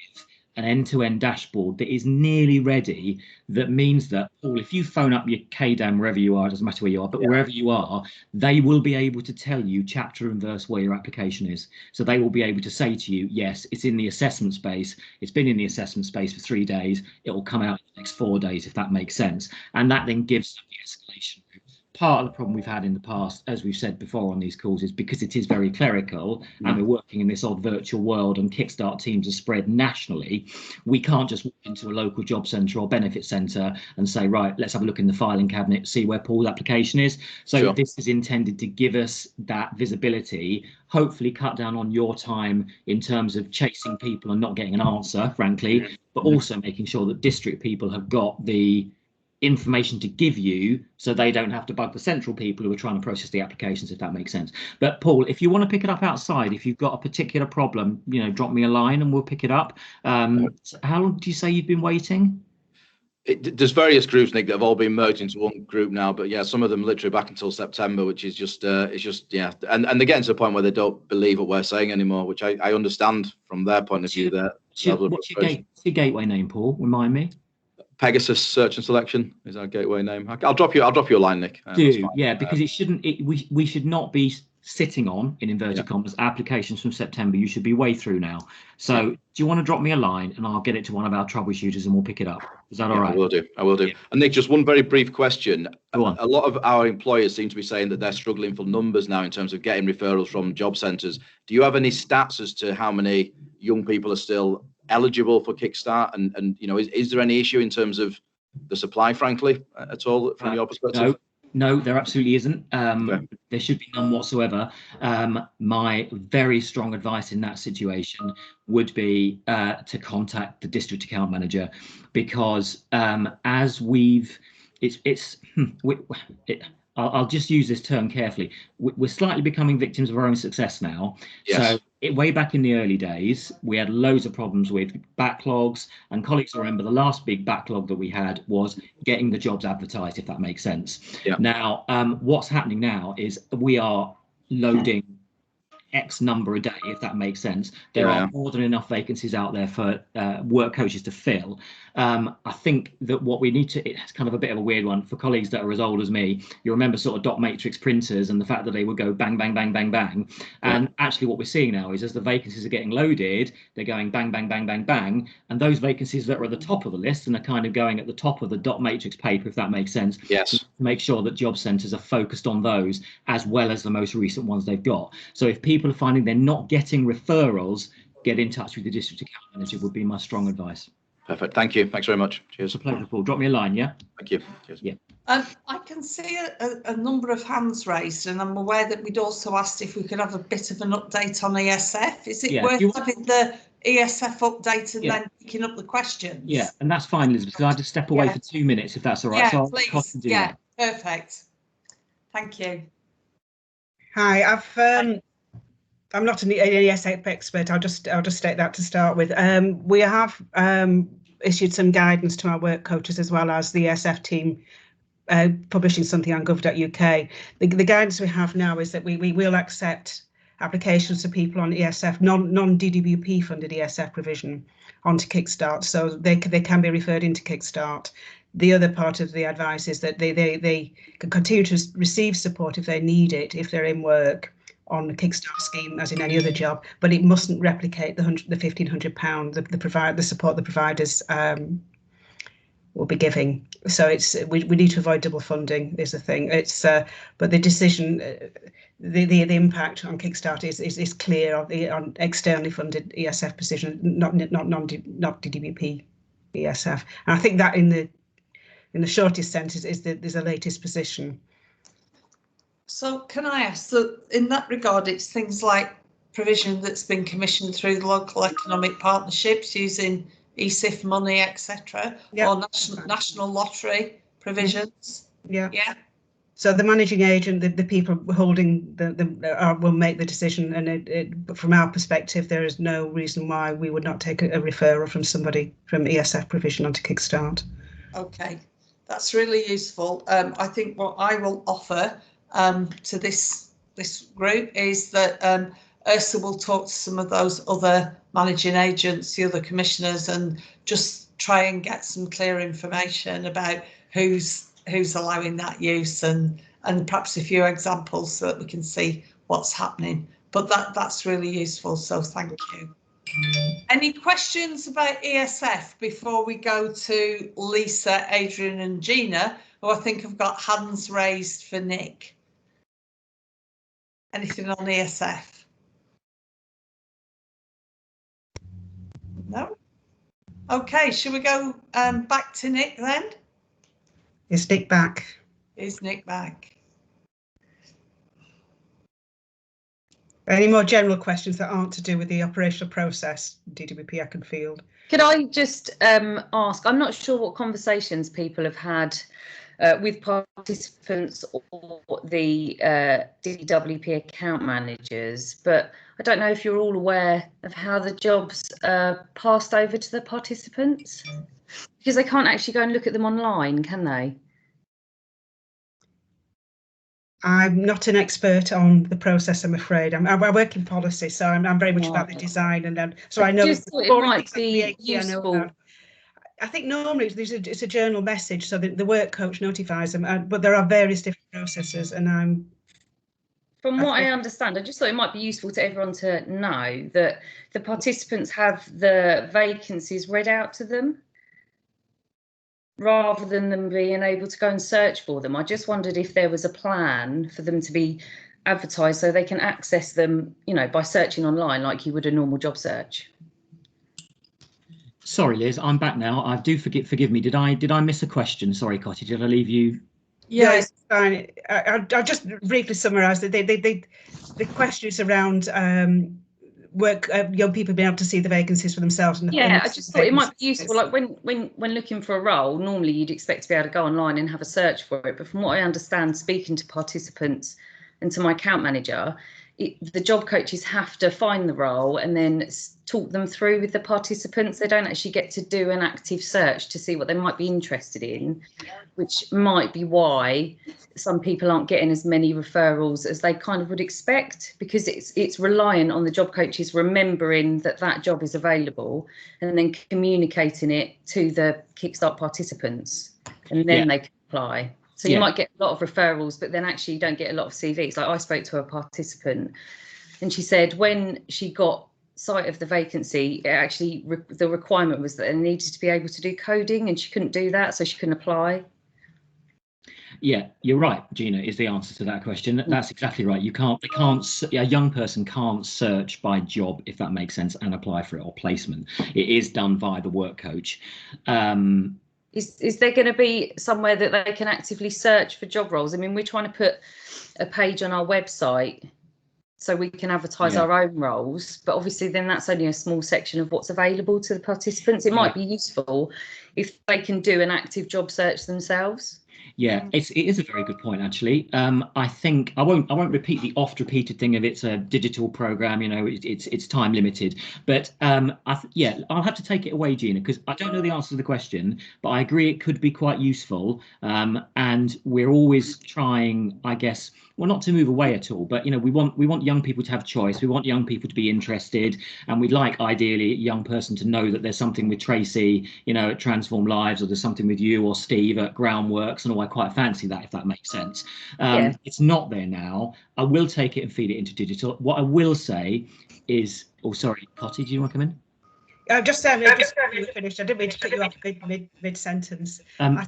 an end-to-end dashboard that is nearly ready. That means that, Paul, if you phone up your KDAM wherever you are, it doesn't matter where you are, but wherever you are, they will be able to tell you chapter and verse where your application is. So they will be able to say to you, yes, it's in the assessment space. It's been in the assessment space for 3 days. It will come out in the next 4 days, if that makes sense. And that then gives them the escalation route. Part of the problem we've had in the past, as we've said before on these calls, is because it is very clerical and we're working in this odd virtual world and Kickstart teams are spread nationally, we can't just walk into a local job centre or benefit centre and say, right, let's have a look in the filing cabinet, see where Paul's application is. So this is intended to give us that visibility, hopefully cut down on your time in terms of chasing people and not getting an answer, frankly, but also making sure that district people have got the information to give you so they don't have to bug the central people who are trying to process the applications, if that makes sense. But Paul, if you want to pick it up outside, if you've got a particular problem, you know, drop me a line and we'll pick it up. So how long do you say you've been waiting?
There's various groups, Nick, that have all been merged into one group now, but some of them literally back until September, which is just and they're getting to the point where they don't believe what we're saying anymore, which I understand from their point of view. What's
your gateway name, Paul? Remind me.
Pegasus Search and Selection is our gateway name. I'll drop you a line, Nick.
Because it shouldn't. We should not be sitting on, in inverted commas, applications from September. You should be way through now. So do you want to drop me a line and I'll get it to one of our troubleshooters and we'll pick it up? Is that all right?
I will do. And Nick, just one very brief question. A lot of our employers seem to be saying that they're struggling for numbers now in terms of getting referrals from job centres. Do you have any stats as to how many young people are still eligible for Kickstart, and you know, is there any issue in terms of the supply, frankly, at all from your perspective?
No, there absolutely isn't. There should be none whatsoever. My very strong advice in that situation would be to contact the district account manager, because as I'll just use this term carefully. We're slightly becoming victims of our own success now.
Yes.
So way back in the early days, we had loads of problems with backlogs, and colleagues remember the last big backlog that we had was getting the jobs advertised, if that makes sense.
Yeah.
Now, what's happening now is we are loading X number a day, if that makes sense. There are more than enough vacancies out there for work coaches to fill. I think that what we need to, it's kind of a bit of a weird one for colleagues that are as old as me. You remember sort of dot matrix printers and the fact that they would go bang, bang, bang, bang, bang. And actually what we're seeing now is as the vacancies are getting loaded, they're going bang, bang, bang, bang, bang. And those vacancies that are at the top of the list and are kind of going at the top of the dot matrix paper, if that makes sense.
Yes.
Make sure that job centres are focused on those as well as the most recent ones they've got. So if people are finding they're not getting referrals, get in touch with the district account manager would be my strong advice.
Perfect. Thank you. Thanks very much. Cheers.
It's a pleasure, Paul. Drop me a line, yeah?
Thank you. Cheers.
Yeah.
I can see a number of hands raised, and I'm aware that we'd also asked if we could have a bit of an update on ESF. Is it worth having the ESF update and then picking up the questions?
Yeah, and that's fine, Elizabeth, because I just step away for 2 minutes, if that's all right.
Yeah,
so
please. Yeah, perfect. Thank you.
Hi, I'm not an ESF expert. I'll just state that to start with. We have issued some guidance to our work coaches as well as the ESF team, publishing something on gov.uk. The guidance we have now is that we will accept applications for people on ESF, non-DWP funded ESF provision onto Kickstart, so they can be referred into Kickstart. The other part of the advice is that they can continue to receive support if they need it, if they're in work on the Kickstart scheme, as in any other job, but it mustn't replicate the £1,500 the support the providers will be giving. So we need to avoid double funding is the thing. But the decision, the impact on Kickstart is clear on externally funded ESF position, not DWP ESF. And I think that in the shortest sense is the latest position.
So can I ask, so in that regard, it's things like provision that's been commissioned through the local economic partnerships using ESIF money, etc., or national lottery provisions?
Yeah. So the managing agent, the people holding will make the decision, and but from our perspective, there is no reason why we would not take a referral from somebody from ESF provision onto Kickstart.
Okay, that's really useful. I think what I will offer to this group is that ERSA will talk to some of those other managing agents, the other commissioners, and just try and get some clear information about who's allowing that use and perhaps a few examples so that we can see what's happening. But that's really useful, so thank you. Any questions about ESF before we go to Lisa, Adrian and Gina, who I think have got hands raised for Nick? Anything on ESF? No? Okay, shall we go back to Nick then?
Is Nick back?
Is Nick back?
Any more general questions that aren't to do with the operational process, DWP I can field?
Could I just ask, I'm not sure what conversations people have had with participants or the DWP account managers, but I don't know if you're all aware of how the jobs are passed over to the participants, because they can't actually go and look at them online, can they?
I'm not an expert on the process, I'm afraid. I work in policy, so I'm very much about the design, and then so I know
just thought it might be useful.
I think normally it's a journal message, so the work coach notifies them, but there are various different processes, and
From what I understand, I just thought it might be useful to everyone to know that the participants have the vacancies read out to them, rather than them being able to go and search for them. I just wondered if there was a plan for them to be advertised so they can access them, you know, by searching online like you would a normal job search.
Sorry, Liz, I'm back now. I do forgive me. Did I miss a question? Sorry, Cotty, did I leave you?
Yeah, it's fine. I'll just briefly summarise that the question is around young people being able to see the vacancies for themselves.
Yeah, I just thought it might be useful. Like when looking for a role, normally you'd expect to be able to go online and have a search for it. But from what I understand, speaking to participants and to my account manager, the job coaches have to find the role and then talk them through with the participants. They don't actually get to do an active search to see what they might be interested in, which might be why some people aren't getting as many referrals as they kind of would expect, because it's reliant on the job coaches remembering that job is available and then communicating it to the Kickstart participants, and then they can apply. So you might get a lot of referrals, but then actually you don't get a lot of CVs. Like I spoke to a participant and she said when she got sight of the vacancy, actually the requirement was that they needed to be able to do coding, and she couldn't do that, so she couldn't apply.
Yeah, you're right, Gina, is the answer to that question. That's exactly right. A young person can't search by job, if that makes sense, and apply for it, or placement. It is done via the work coach.
Is there going to be somewhere that they can actively search for job roles? I mean, we're trying to put a page on our website so we can advertise our own roles, but obviously then that's only a small section of what's available to the participants. It might be useful if they can do an active job search themselves.
Yeah, it is a very good point, actually. I think I won't repeat the oft-repeated thing of it's a digital program, you know, it's time limited. But I'll have to take it away, Gina, because I don't know the answer to the question, but I agree it could be quite useful. And we're always trying, I guess, well, not to move away at all, but you know, we want young people to have choice. We want young people to be interested, and we'd like ideally a young person to know that there's something with Tracy, you know, at Transform Lives, or there's something with you or Steve at Groundworks, and all. I quite fancy that, if that makes sense. It's not there now. I will take it and feed it into digital. What I will say is, oh, sorry, Cotty, do you want to come in?
Just finished. I didn't mean to cut you off mid sentence. I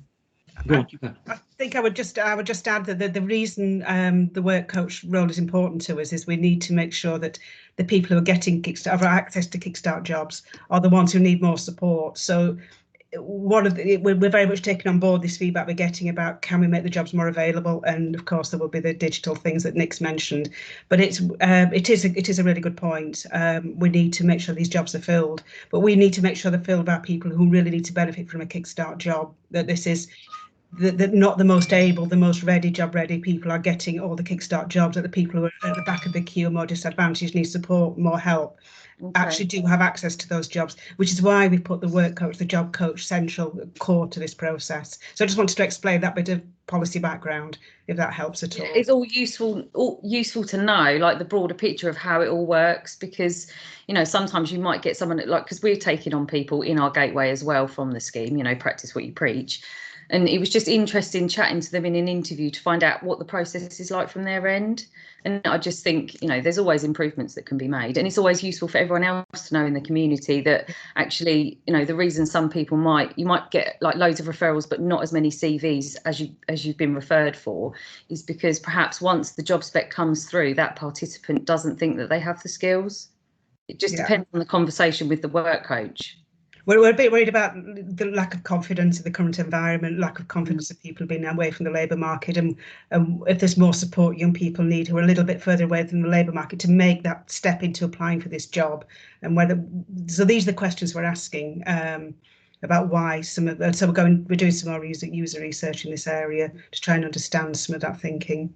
think I would just add that the reason the work coach role is important to us is we need to make sure that the people who are getting Kickstart, access to Kickstart jobs, are the ones who need more support. So we're very much taking on board this feedback we're getting about can we make the jobs more available, and of course there will be the digital things that Nick's mentioned, but it is a really good point. We need to make sure these jobs are filled, but we need to make sure they're filled by people who really need to benefit from a Kickstart job, that this is that not the most able, the most job ready people are getting all the Kickstart jobs, that the people who are at the back of the queue are more disadvantaged, need support, more help, actually do have access to those jobs, which is why we put the work coach, the job coach, central core to this process. So I just wanted to explain that bit of policy background, if that helps at all.
It's all useful to know, like the broader picture of how it all works, because you know sometimes you might get someone like, because we're taking on people in our gateway as well from the scheme, you know, practice what you preach. And it was just interesting chatting to them in an interview to find out what the process is like from their end. And I just think, you know, there's always improvements that can be made. And it's always useful for everyone else to know in the community that actually, you know, the reason some people you might get like loads of referrals, but not as many CVs as you've been referred for, is because perhaps once the job spec comes through, that participant doesn't think that they have the skills. It just depends on the conversation with the work coach.
We're a bit worried about the lack of confidence in the current environment, lack of confidence of people being away from the labour market, and if there's more support young people need who are a little bit further away from the labour market to make that step into applying for this job. And so these are the questions we're asking about why so we're doing some more user research in this area to try and understand some of that thinking.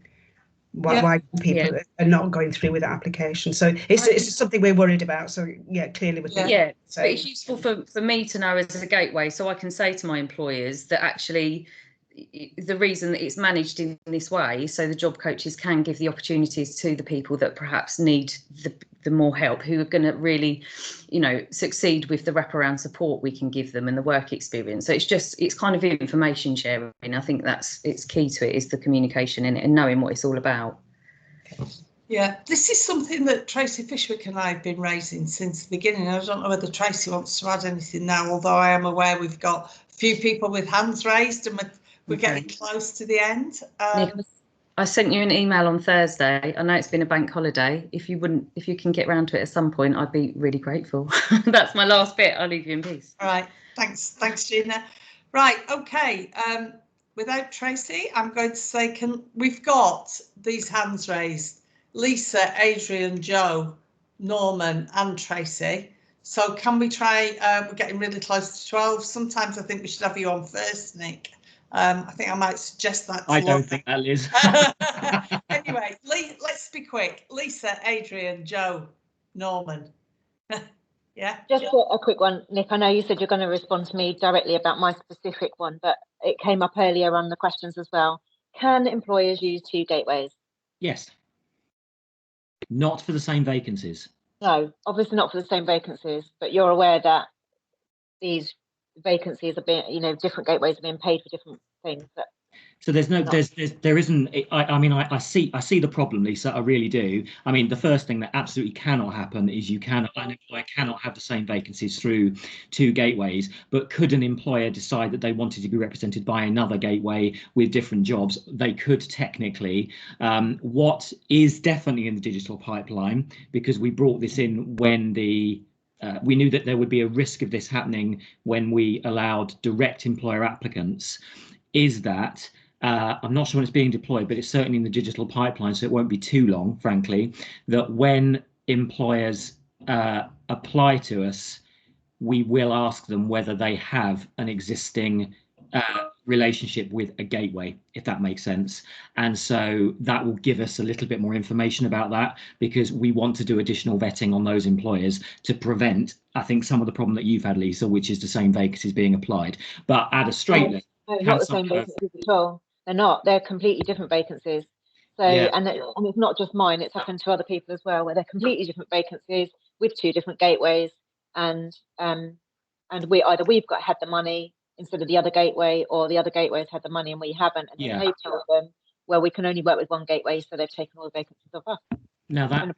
Why people are not going through with that application. So it's something we're worried about. So clearly with
but it's useful for me to know as a gateway, so I can say to my employers that actually the reason that it's managed in this way, so the job coaches can give the opportunities to the people that perhaps need the more help, who are going to really, you know, succeed with the wraparound support we can give them and the work experience. So it's kind of information sharing. I think it's key to it, is the communication in it and knowing what it's all about.
Yeah, this is something that Tracy Fishwick and I have been raising since the beginning. I don't know whether Tracy wants to add anything now, although I am aware we've got a few people with hands raised and we're getting close to the end.
I sent you an email on Thursday. I know it's been a bank holiday. If you can get round to it at some point, I'd be really grateful. That's my last bit. I'll leave you in peace.
All right. Thanks, Gina. Right. Okay. without Tracy, I'm going to say, we've got these hands raised: Lisa, Adrian, Joe, Norman, and Tracy. So can we try? We're getting really close to 12. Sometimes I think we should have you on first, Nick. I think I might suggest that.
I don't think that, Liz.
Anyway, let's be quick. Lisa, Adrian, Joe, Norman. Yeah.
Just a quick one, Nick. I know you said you're going to respond to me directly about my specific one, but it came up earlier on the questions as well. Can employers use 2 gateways?
Yes. Not for the same vacancies.
No, obviously not for the same vacancies, but you're aware that these vacancies are being, different gateways are being paid for different things.
So there isn't. I mean, I see the problem, Lisa. I really do. I mean, the first thing that absolutely cannot happen is an employer cannot have the same vacancies through 2 gateways. But could an employer decide that they wanted to be represented by another gateway with different jobs? They could technically. What is definitely in the digital pipeline, because we brought this in when we knew that there would be a risk of this happening when we allowed direct employer applicants, is that I'm not sure when it's being deployed, but it's certainly in the digital pipeline, so it won't be too long, frankly, that when employers apply to us, we will ask them whether they have an existing relationship with a gateway, if that makes sense. And so that will give us a little bit more information about that, because we want to do additional vetting on those employers to prevent, I think, some of the problem that you've had, Lisa, which is the same vacancies being applied. But at a straight level,
no, not the same vacancies at all. They're not. They're completely different vacancies. So,
yeah.
and it's not just mine. It's happened to other people as well, where they're completely different vacancies with 2 different gateways, and we've had the money instead of the other gateway, or the other gateways had the money and we haven't, and then they told them, well, we can only work with 1 gateway, so they've taken all the vacancies off us.
Now that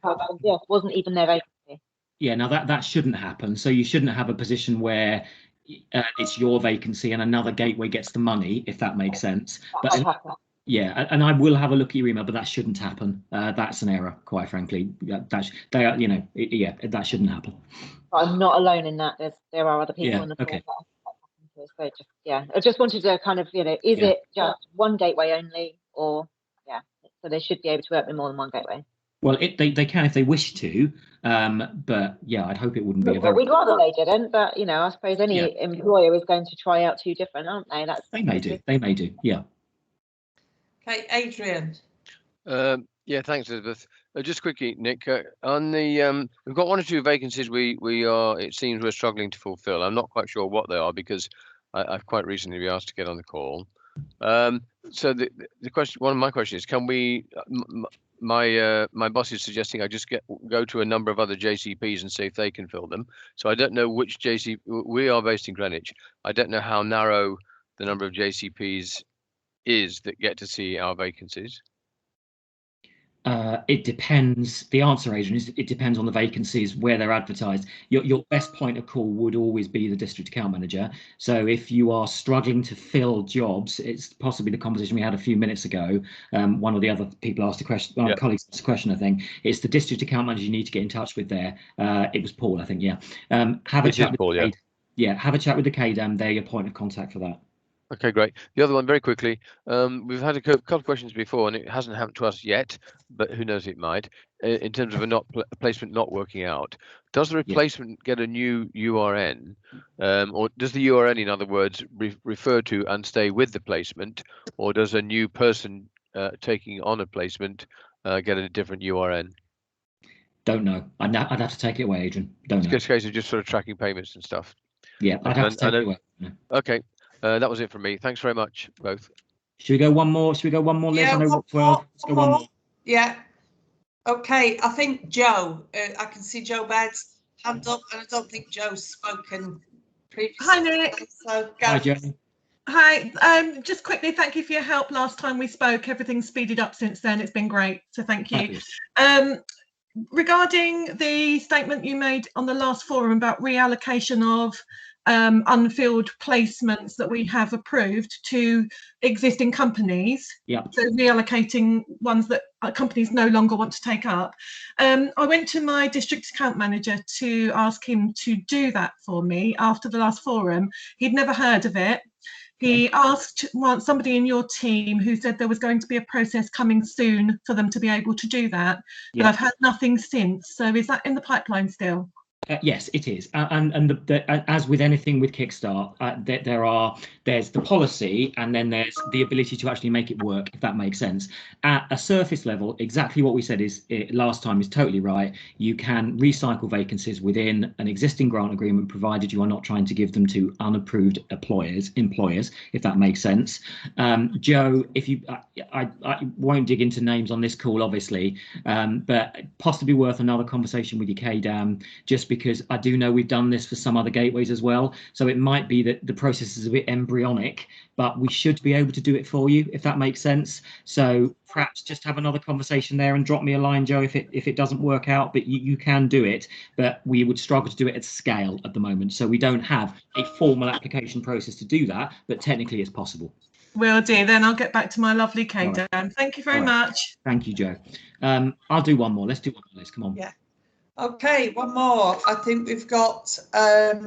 wasn't even their vacancy.
Yeah, now that shouldn't happen. So you shouldn't have a position where it's your vacancy and another gateway gets the money, if that makes sense. But yeah, and I will have a look at your email, but that shouldn't happen. That's an error, quite frankly. That shouldn't happen.
But I'm not alone in that. There are other people in the
okay.
So I just wanted to kind of, is it just 1 gateway only, or so they should be able to work with more than 1 gateway.
Well, they can if they wish to, but yeah, I'd hope it wouldn't be a very.
We'd rather they didn't, but I suppose any employer is going to try out 2 different, aren't they?
They may do. They may do. Yeah.
Okay, Adrian.
Yeah, thanks, Elizabeth. Just quickly, Nick, on the we've got 1 or 2 vacancies it seems we're struggling to fulfil. I'm not quite sure what they are, because I've quite recently been asked to get on the call. So the question, one of my questions is, can we? My boss is suggesting I just go to a number of other JCPs and see if they can fill them. So I don't know which JCP. We are based in Greenwich. I don't know how narrow the number of JCPs is that get to see our vacancies.
It depends. The answer, Adrian, is it depends on the vacancies, where they're advertised. Your best point of call would always be the district account manager. So if you are struggling to fill jobs, it's possibly the conversation we had a few minutes ago. One of the other people asked a question, one of our colleagues asked a question, I think. It's the district account manager you need to get in touch with there. It was Paul, I think, yeah. Have a chat with Paul, have a chat with the KDAM. They're your point of contact for that.
Okay, great. The other one, very quickly, we've had a couple of questions before, and it hasn't happened to us yet, but who knows, it might. In terms of a placement not working out, does the replacement get a new URN, or does the URN, in other words, refer to and stay with the placement, or does a new person taking on a placement get a different URN?
Don't know. I'd have to take it away, Adrian. Don't know.
It's a case of just sort of tracking payments and stuff.
Yeah, I'd have to take it away.
Okay. That was it from me. Thanks very much, both.
Should we go one more? Liz?
Yeah,
I know 12. Let's go one more.
Yeah. Okay, I think Joe. I can see Joe Baird's hand up, and I don't think Joe's spoken previously.
Hi, Nick.
So go.
Hi, Joe.
Hi. Just quickly, thank you for your help last time we spoke. Everything's speeded up since then. It's been great. So thank you. Regarding the statement you made on the last forum about reallocation of unfilled placements that we have approved to existing companies. So reallocating ones that companies no longer want to take up. I went to my district account manager to ask him to do that for me after the last forum. He'd never heard of it. He asked somebody in your team who said there was going to be a process coming soon for them to be able to do that, but I've had nothing since. So is that in the pipeline still?
Yes, it is, and as with anything with Kickstart, there's the policy, and then there's the ability to actually make it work, if that makes sense. At a surface level, exactly what we said last time is totally right. You can recycle vacancies within an existing grant agreement, provided you are not trying to give them to unapproved employers, if that makes sense. Joe, if you, I won't dig into names on this call, obviously, but possibly worth another conversation with your KDAM, just because I do know we've done this for some other gateways as well. So it might be that the process is a bit embryonic, but we should be able to do it for you, if that makes sense. So perhaps just have another conversation there and drop me a line, Joe, if it doesn't work out, but you can do it, but we would struggle to do it at scale at the moment. So we don't have a formal application process to do that, but technically it's possible.
Will do. Then I'll get back to my lovely KDAM.
Right.
Thank you very much.
Thank you, Joe. I'll do one more. Let's do one more, Liz. Come on.
Yeah. Okay, one more. I think we've got, I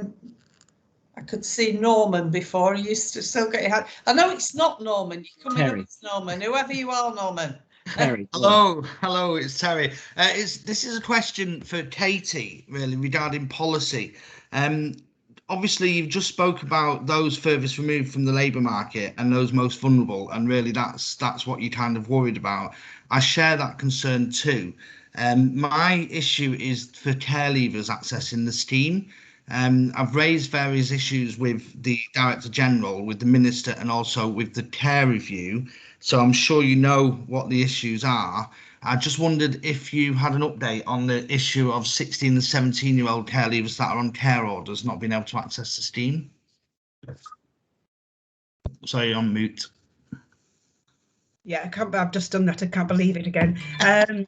could see Norman before. He used to still get your hand. I know it's not Norman. You come in, it's Norman. Whoever you are, Norman.
Terry.
Hello, it's Terry. This is a question for Katie, really, regarding policy. Obviously, you've just spoke about those furthest removed from the labour market and those most vulnerable, and really that's what you kind of worried about. I share that concern too. My issue is for care leavers accessing the scheme. I've raised various issues with the Director General, with the Minister, and also with the care review. So I'm sure you know what the issues are. I just wondered if you had an update on the issue of 16 and 17-year-old care leavers that are on care orders not being able to access the scheme. Sorry, on mute.
Yeah, I've just done that. I can't believe it again. I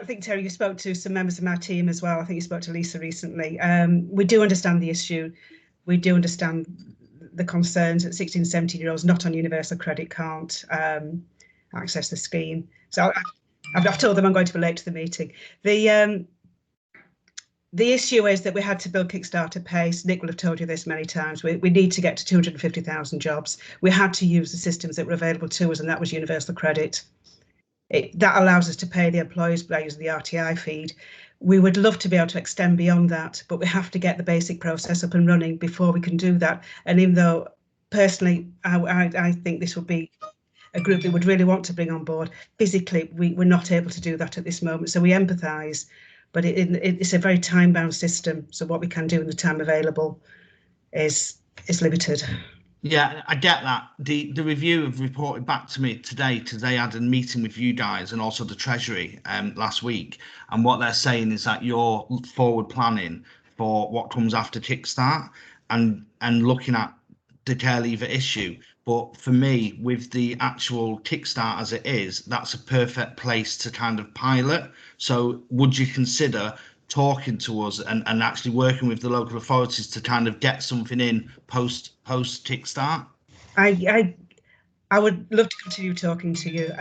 think, Terry, you spoke to some members of my team as well. I think you spoke to Lisa recently. We do understand the issue. We do understand the concerns that 16 and 17-year-olds not on universal credit can't access the scheme. So I've told them I'm going to be late to the meeting. The issue is that we had to build Kickstart at pace. Nick will have told you this many times. We need to get to 250,000 jobs. We had to use the systems that were available to us, and that was universal credit. That allows us to pay the employees by using the RTI feed. We would love to be able to extend beyond that, but we have to get the basic process up and running before we can do that. And even though personally, I think this would be a group that would really want to bring on board, physically, we're not able to do that at this moment. So we empathise, but it's a very time-bound system. So what we can do in the time available is limited.
Yeah, I get that. The review have reported back to me today. They had a meeting with you guys and also the Treasury last week. And what they're saying is that you're forward planning for what comes after Kickstart and looking at the care leaver issue. But for me, with the actual Kickstart as it is, that's a perfect place to kind of pilot. So would you consider talking to us and actually working with the local authorities to kind of get something in post Kickstart?
I would love to continue talking to you.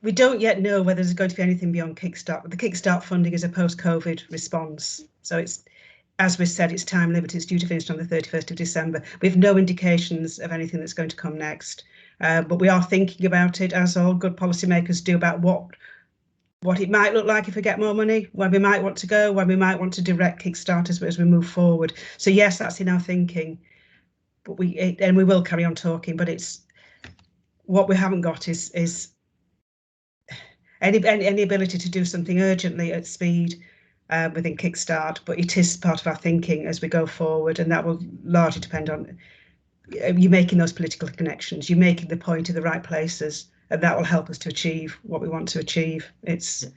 We don't yet know whether there's going to be anything beyond Kickstart, but the Kickstart funding is a post-COVID response. So it's, as we said, it's time limited. It's due to finish on the 31st of December. We have no indications of anything that's going to come next, but we are thinking about it, as all good policymakers do, about what it might look like if we get more money, where we might want to go, where we might want to direct Kickstarters as we move forward. So yes, that's in our thinking, but we will carry on talking. But it's what we haven't got is any ability to do something urgently at speed within Kickstart. But it is part of our thinking as we go forward, and that will largely depend on you making those political connections, you making the point in the right places. And that will help us to achieve what we want to achieve.
Because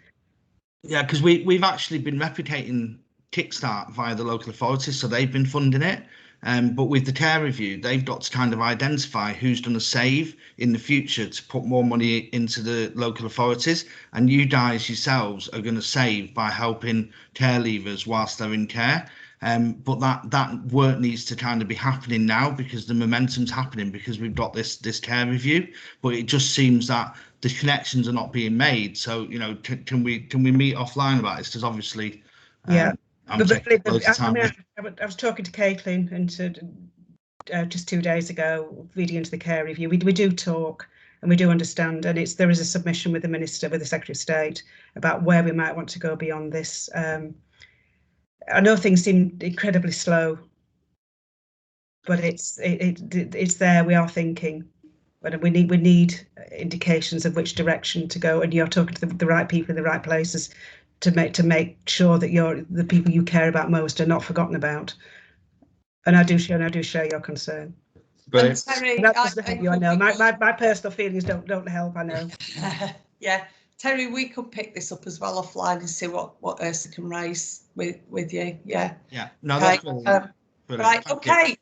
we've actually been replicating Kickstart via the local authorities, so they've been funding it. But with the care review, they've got to kind of identify who's going to save in the future to put more money into the local authorities. And you guys yourselves are going to save by helping care leavers whilst they're in care. But that work needs to kind of be happening now, because the momentum's happening, because we've got this care review. But it just seems that the connections are not being made. So, you know, can we meet offline about this? Because obviously, I'm taking loads of time.
I was talking to Caitlin and just 2 days ago, reading into the care review. We do talk and we do understand, and there is a submission with the Minister, with the Secretary of State, about where we might want to go beyond this. I know things seem incredibly slow, but it's there. We are thinking, but we need indications of which direction to go. And you're talking to the right people in the right places to make sure that the people you care about most are not forgotten about. And I do share your concern.
And Terry,
that doesn't help you, I know. My personal feelings don't help, I know.
Yeah, Terry, we could pick this up as well offline and see what ERSA can raise with you. Yeah.
Yeah. No, that's brilliant.
Right. Okay.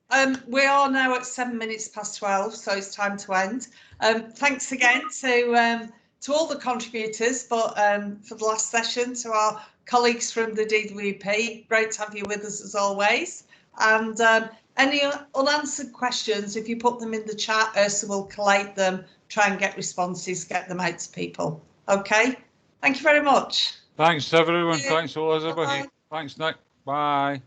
We are now at 7 minutes past 12, so it's time to end. Thanks again to all the contributors, but for the last session, to our colleagues from the DWP. Great to have you with us as always. And any unanswered questions, if you put them in the chat, ERSA will collate them, try and get responses, get them out to people. Okay. Thank you very much.
Thanks everyone. Thanks Elizabeth.
Bye.
Thanks Nick. Bye.